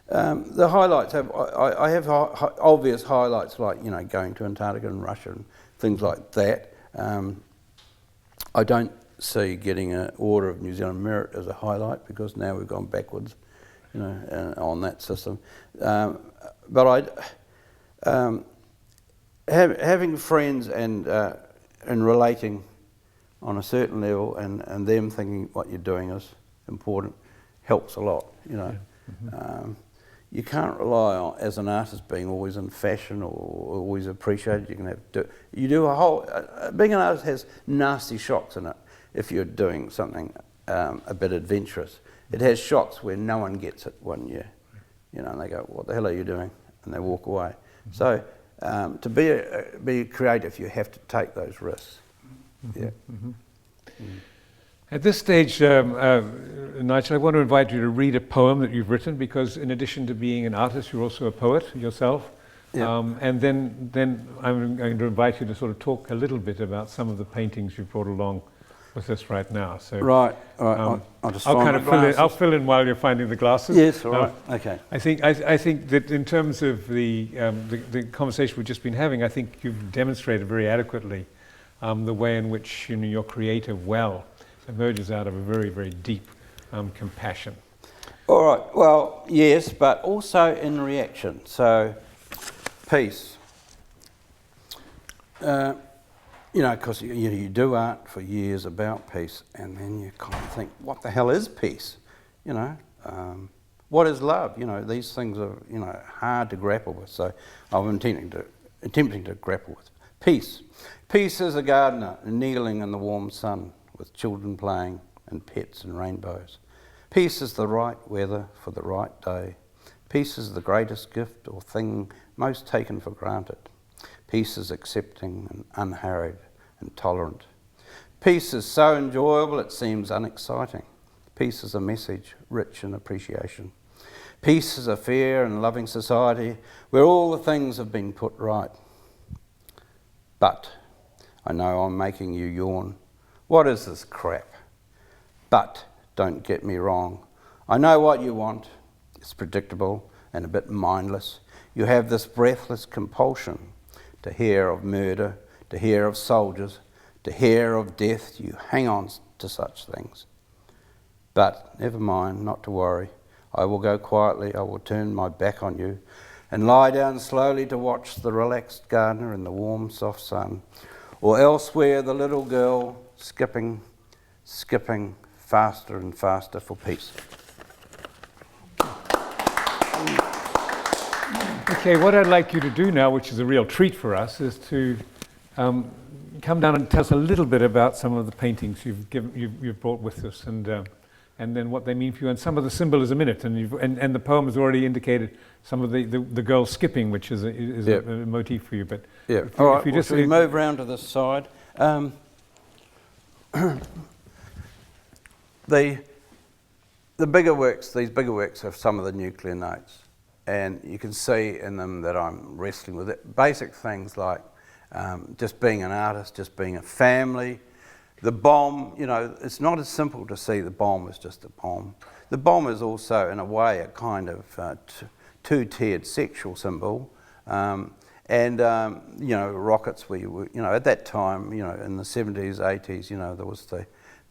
the highlights have, I have obvious highlights, like, you know, going to Antarctica and Russia and things like that. I don't see getting an Order of New Zealand Merit as a highlight, because now we've gone backwards, you know, on that system. But having friends and relating on a certain level, and them thinking what you're doing is important, helps a lot, you know. Yeah. Mm-hmm. You can't rely on, as an artist, being always in fashion or always appreciated. You can have being an artist has nasty shocks in it. If you're doing something a bit adventurous, it has shocks where no one gets it one year, you know, and they go, "What the hell are you doing?" and they walk away. Mm-hmm. So to be creative, you have to take those risks. Mm-hmm. Yeah. Mm-hmm. Mm.
At this stage, Nigel, I want to invite you to read a poem that you've written, because in addition to being an artist, you're also a poet yourself. Yeah. And then I'm going to invite you to sort of talk a little bit about some of the paintings you've brought along with us right now. So
right. I'll just find
kind of I'll fill in while you're finding the glasses.
Yes. All right. Okay.
I think that in terms of the conversation we've just been having, I think you've demonstrated very adequately the way in which, you know, your creative well emerges out of a very, very deep compassion.
All right. Well, yes, but also in reaction. So, peace. You know, because you do art for years about peace, and then you kind of think, what the hell is peace? You know, what is love? You know, these things are, you know, hard to grapple with. So I'm attempting to grapple with peace. Peace is a gardener kneeling in the warm sun, with children playing and pets and rainbows. Peace is the right weather for the right day. Peace is the greatest gift or thing most taken for granted. Peace is accepting and unhurried and tolerant. Peace is so enjoyable it seems unexciting. Peace is a message rich in appreciation. Peace is a fair and loving society where all the things have been put right. But, I know I'm making you yawn. What is this crap? But, don't get me wrong. I know what you want. It's predictable and a bit mindless. You have this breathless compulsion to hear of murder, to hear of soldiers, to hear of death. You hang on to such things. But, never mind, not to worry. I will go quietly, I will turn my back on you and lie down slowly to watch the relaxed gardener in the warm, soft sun, or elsewhere the little girl skipping faster and faster for peace.
Okay, what I'd like you to do now, which is a real treat for us, is to come down and tell us a little bit about some of the paintings you've brought with us, and then what they mean for you, and some of the symbolism in it. And the poem has already indicated some of the girl skipping, which is a motif for you. But
yeah, all right. Should we move round to this side? The bigger works, these bigger works, have some of the nuclear notes, and you can see in them that I'm wrestling with it. Basic things like just being an artist, just being a family. The bomb, you know, it's not as simple to see the bomb as just a bomb. The bomb is also, in a way, a kind of two-tiered sexual symbol. You know, rockets, you know, at that time, you know, in the 70s, 80s, you know, there was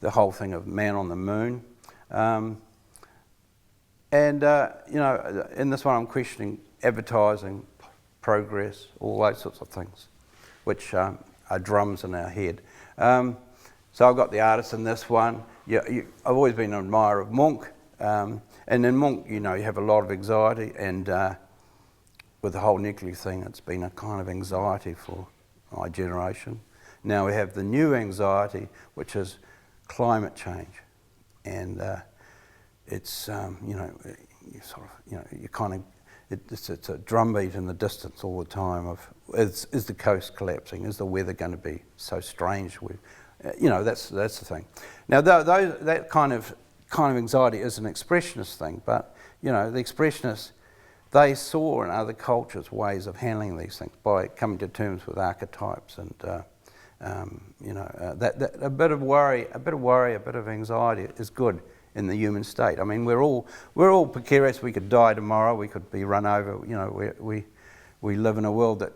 the whole thing of man on the moon. You know, in this one I'm questioning advertising, progress, all those sorts of things, which are drums in our head. So I've got the artist in this one. I've always been an admirer of Munch, and in Munch, you know, you have a lot of anxiety, and with the whole nuclear thing, it's been a kind of anxiety for my generation. Now we have the new anxiety, which is climate change, and it's you know, you sort of, you know, you kind of it's a drumbeat in the distance all the time of is the coast collapsing? Is the weather going to be so strange? That's the thing. Now that kind of anxiety is an expressionist thing, but the expressionists, they saw in other cultures ways of handling these things by coming to terms with archetypes and that a bit of worry, a bit of anxiety is good in the human state. I mean, we're all precarious. We could die tomorrow. We could be run over. We live in a world that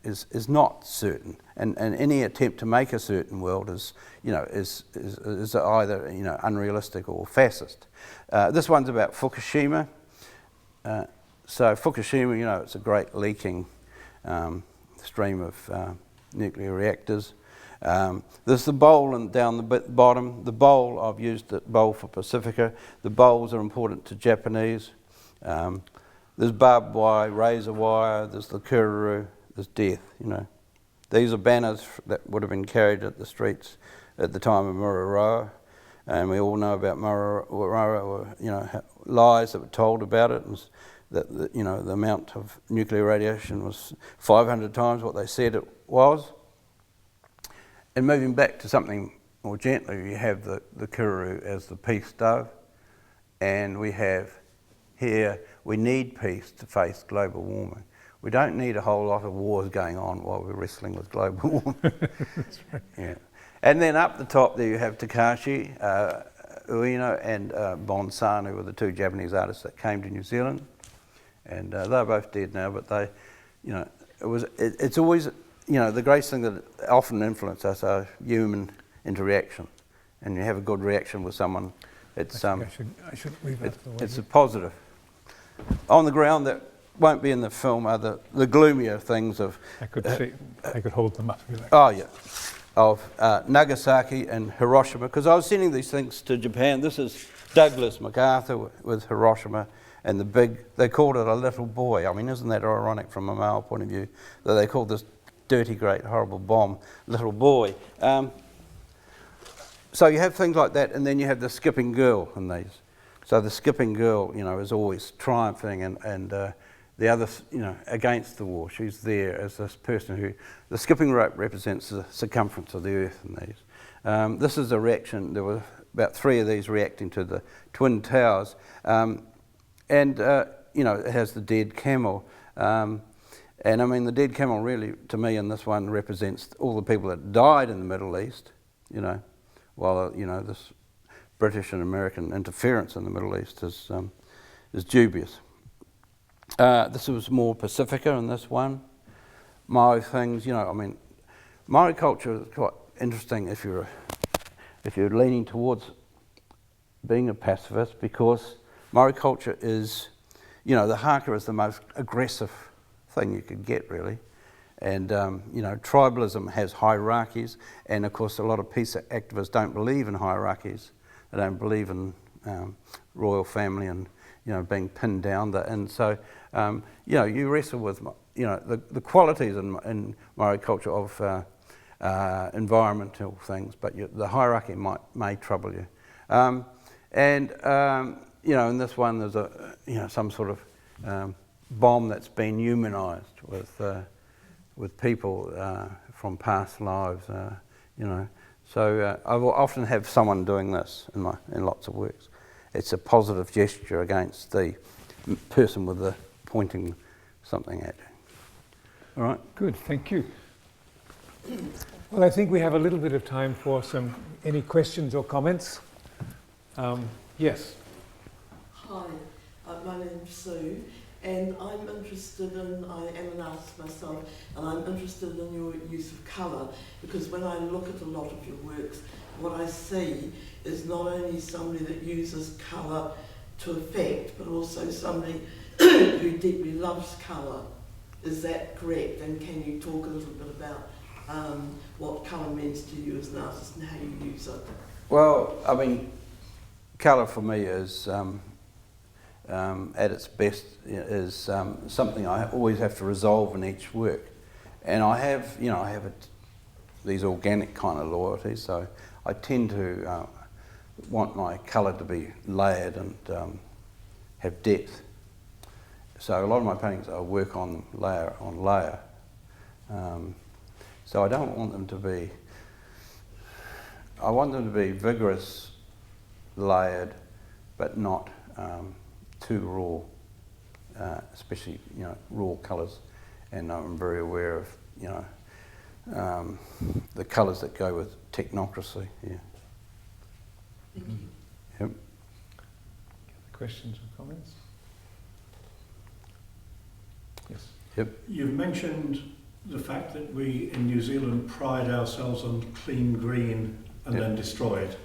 is not certain, and any attempt to make a certain world is either unrealistic or fascist. This one's about Fukushima. So Fukushima, it's a great leaking stream of nuclear reactors. There's the bowl and down the bottom. The bowl, I've used the bowl for Pacifica. The bowls are important to Japanese. There's barbed wire, razor wire, there's the kururu, there's death, These are banners that would have been carried at the streets at the time of Mururoa. And we all know about Mururoa, lies that were told about it. And that the amount of nuclear radiation was 500 times what they said it was. And moving back to something more gently, you have the kururu as the peace dove, and we have here, we need peace to face global warming. We don't need a whole lot of wars going on while we're wrestling with global warming.
That's right.
Yeah. And then up the top there you have Takashi Ueno and Bonsano were the two Japanese artists that came to New Zealand. And they're both dead now, but they, it's always, the greatest thing that often influences us are human interaction. And you have a good reaction with someone, it's
I should leave that the way
it's a positive. On the ground that won't be in the film are the gloomier things of...
I could hold them up. If you like.
Oh, yeah. Of Nagasaki and Hiroshima, because I was sending these things to Japan. This is Douglas MacArthur with Hiroshima. And they called it a little boy. I mean, isn't that ironic from a male point of view, that they called this dirty, great, horrible bomb little boy? So you have things like that, and then you have the skipping girl in these. So the skipping girl, is always triumphing and the other, against the war. She's there as this person who, the skipping rope represents the circumference of the earth in these. This is a reaction, there were about 3 of these reacting to the Twin Towers. And it has the dead camel. And I mean, the dead camel really, to me, in this one, represents all the people that died in the Middle East, while, this British and American interference in the Middle East is dubious. This was more Pacifica in this one. Maori things, Maori culture is quite interesting if you're leaning towards being a pacifist, because Maori culture is, the haka is the most aggressive thing you could get, really. And, tribalism has hierarchies, and of course a lot of peace activists don't believe in hierarchies. They don't believe in royal family and, being pinned down. And so, you wrestle with, the qualities in Maori culture of environmental things, but the hierarchy may trouble you. In this one, there's some sort of bomb that's been humanised with people from past lives, So I will often have someone doing this in lots of works. It's a positive gesture against the person with the pointing something at you. All right.
Good, thank you. Well, I think we have a little bit of time for any questions or comments. Yes.
Hi, my name's Sue, and I'm interested in, I am an artist myself, and I'm interested in your use of colour, because when I look at a lot of your works, what I see is not only somebody that uses colour to effect, but also somebody who deeply loves colour. Is that correct? And can you talk a little bit about what colour means to you as an artist and how you use it?
Well, I mean, colour for me is, at its best, is something I always have to resolve in each work. And I have these organic kind of loyalties, so I tend to want my colour to be layered and have depth. so a lot of my paintings I work on layer on layer. So I don't want them to be, I want them to be vigorous, layered, but not too raw, especially, you know, raw colours. And I'm very aware of, you know, the colours that go with technocracy. Yeah.
Thank you.
Yep.
Questions or comments? Yes.
Yep.
You've mentioned the fact that we in New Zealand pride ourselves on clean green and
Yep.
then destroy it.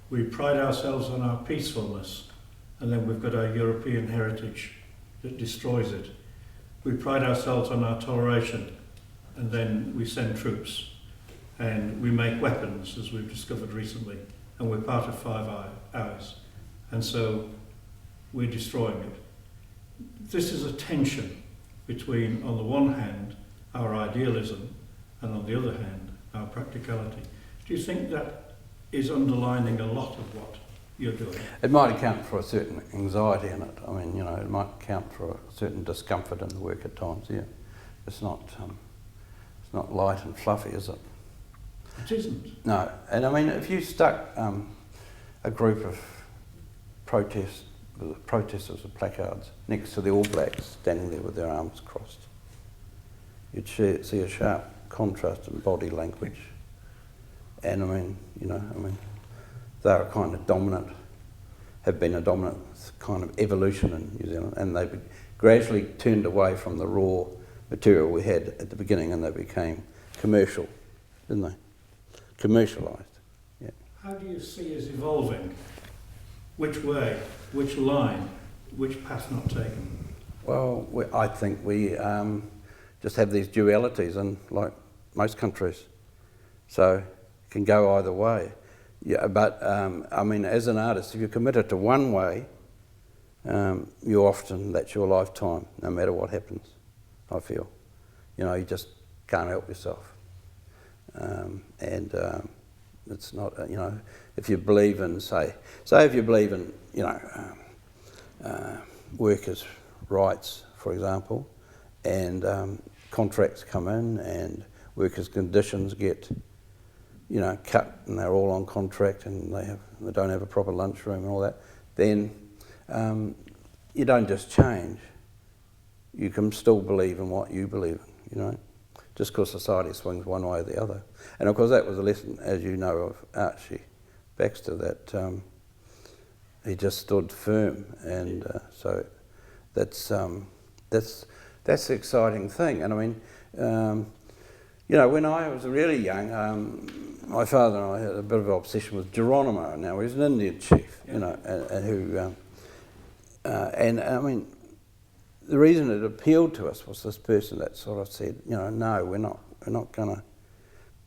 We pride ourselves on our peacefulness, and then we've got our European heritage that destroys it. We pride ourselves on our toleration, and then we send troops, and we make weapons, as we've discovered recently, and we're part of Five Eyes, and so we're destroying it. This is a tension between, on the one hand, our idealism, and on the other hand, our practicality. Do you think that is underlining a lot of what you're doing?
It might account for a certain anxiety in it. I mean, you know, it might account for a certain discomfort in the work at times. Yeah, it's not light and fluffy, is it?
It isn't.
No, and I mean, if you stuck a group of protesters with placards next to the All Blacks standing there with their arms crossed, you'd see a sharp contrast in body language. And I mean, you know, they're a kind of dominant, have been a dominant kind of evolution in New Zealand, and they gradually turned away from the raw material we had at the beginning, and they became commercial, didn't they? Commercialised. Yeah.
How do you see us evolving? Which way? Which line? Which path not taken?
Well, I think we just have these dualities, and like most countries, so it can go either way. Yeah, but I mean, as an artist, if you're committed to one way, you often, that's your lifetime, no matter what happens, I feel. You know, you just can't help yourself. It's not, you know, if you believe in, say if you believe in, you know, workers' rights, for example, and contracts come in and workers' conditions get, you know, cut, and they're all on contract, and they don't have a proper lunchroom and all that, then you don't just change. You can still believe in what you believe in, you know, just because society swings one way or the other. And of course that was a lesson, as you know, of Archie Baxter, that he just stood firm, and so that's the exciting thing. And I mean, you know, when I was really young, my father and I had a bit of an obsession with Geronimo. Now he's an Indian chief, you know, and who, and I mean, the reason it appealed to us was this person that sort of said, you know, no, we're not going to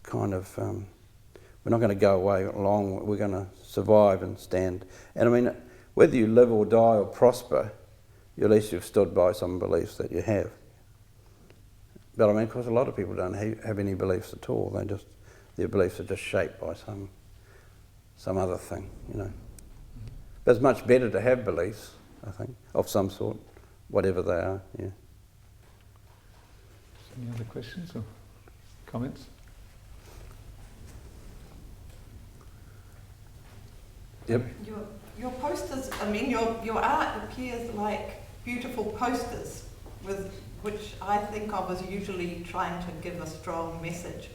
kind of, we're not going to go away long. We're going to survive and stand. And I mean, whether you live or die or prosper, at least you've stood by some beliefs that you have. But I mean, of course, a lot of people don't have any beliefs at all. Their beliefs are just shaped by some other thing, you know. But it's much better to have beliefs, I think, of some sort, whatever they are. Yeah.
Any other questions or comments?
Yep.
Your posters, I mean, your art appears like beautiful posters, which I think of as usually trying to give a strong message.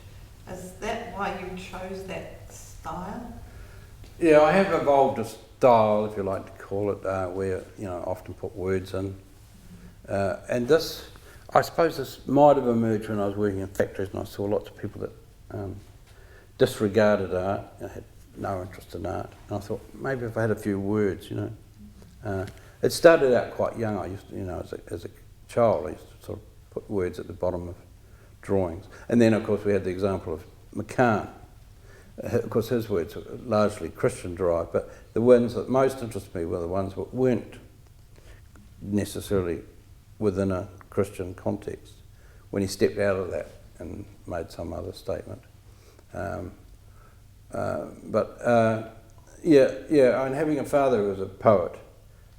Is that why you chose that style?
Yeah, I have evolved a style, if you like to call it, where, you know, I often put words in. And this, I suppose this might have emerged when I was working in factories, and I saw lots of people that disregarded art, you know, had no interest in art. And I thought, maybe if I had a few words, you know. It started out quite young. I used to, you know, as a child, I used to sort of put words at the bottom of drawings. And then, of course, we had the example of McCann. Of course, his words were largely Christian-derived, but the ones that most interested me were the ones that weren't necessarily within a Christian context, when he stepped out of that and made some other statement. Yeah, and having a father who was a poet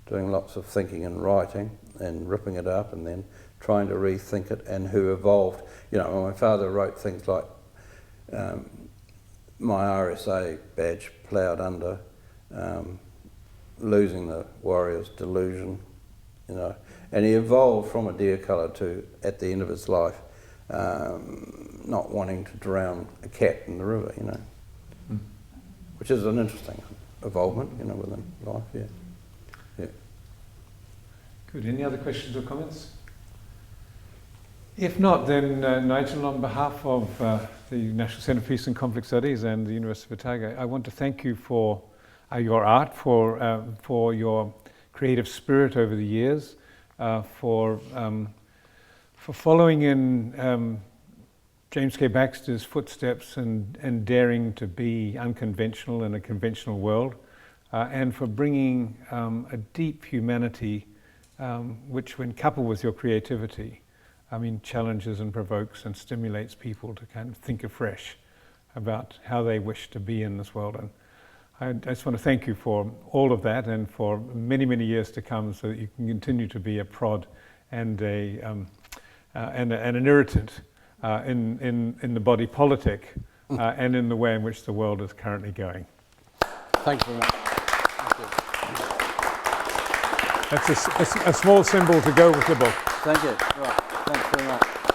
doing lots of thinking and writing and ripping it up and then trying to rethink it, and who evolved. You know, my father wrote things like my RSA badge ploughed under, losing the warrior's delusion, you know, and he evolved from a deer colour to, at the end of his life, not wanting to drown a cat in the river, you know, which is an interesting evolvement, you know, within life, yeah. Yeah.
Good. Any other questions or comments? If not, then Nigel, on behalf of the National Centre for Peace and Conflict Studies and the University of Otago, I want to thank you for your art, for your creative spirit over the years, for following in James K. Baxter's footsteps and daring to be unconventional in a conventional world, and for bringing a deep humanity, which, when coupled with your creativity, challenges and provokes and stimulates people to kind of think afresh about how they wish to be in this world. And I just want to thank you for all of that, and for many, many years to come, so that you can continue to be a prod and an irritant in the body politic and in the way in which the world is currently going.
Thank you very much.
That's a small symbol to go with the book.
Thank you. Right. Thanks very much.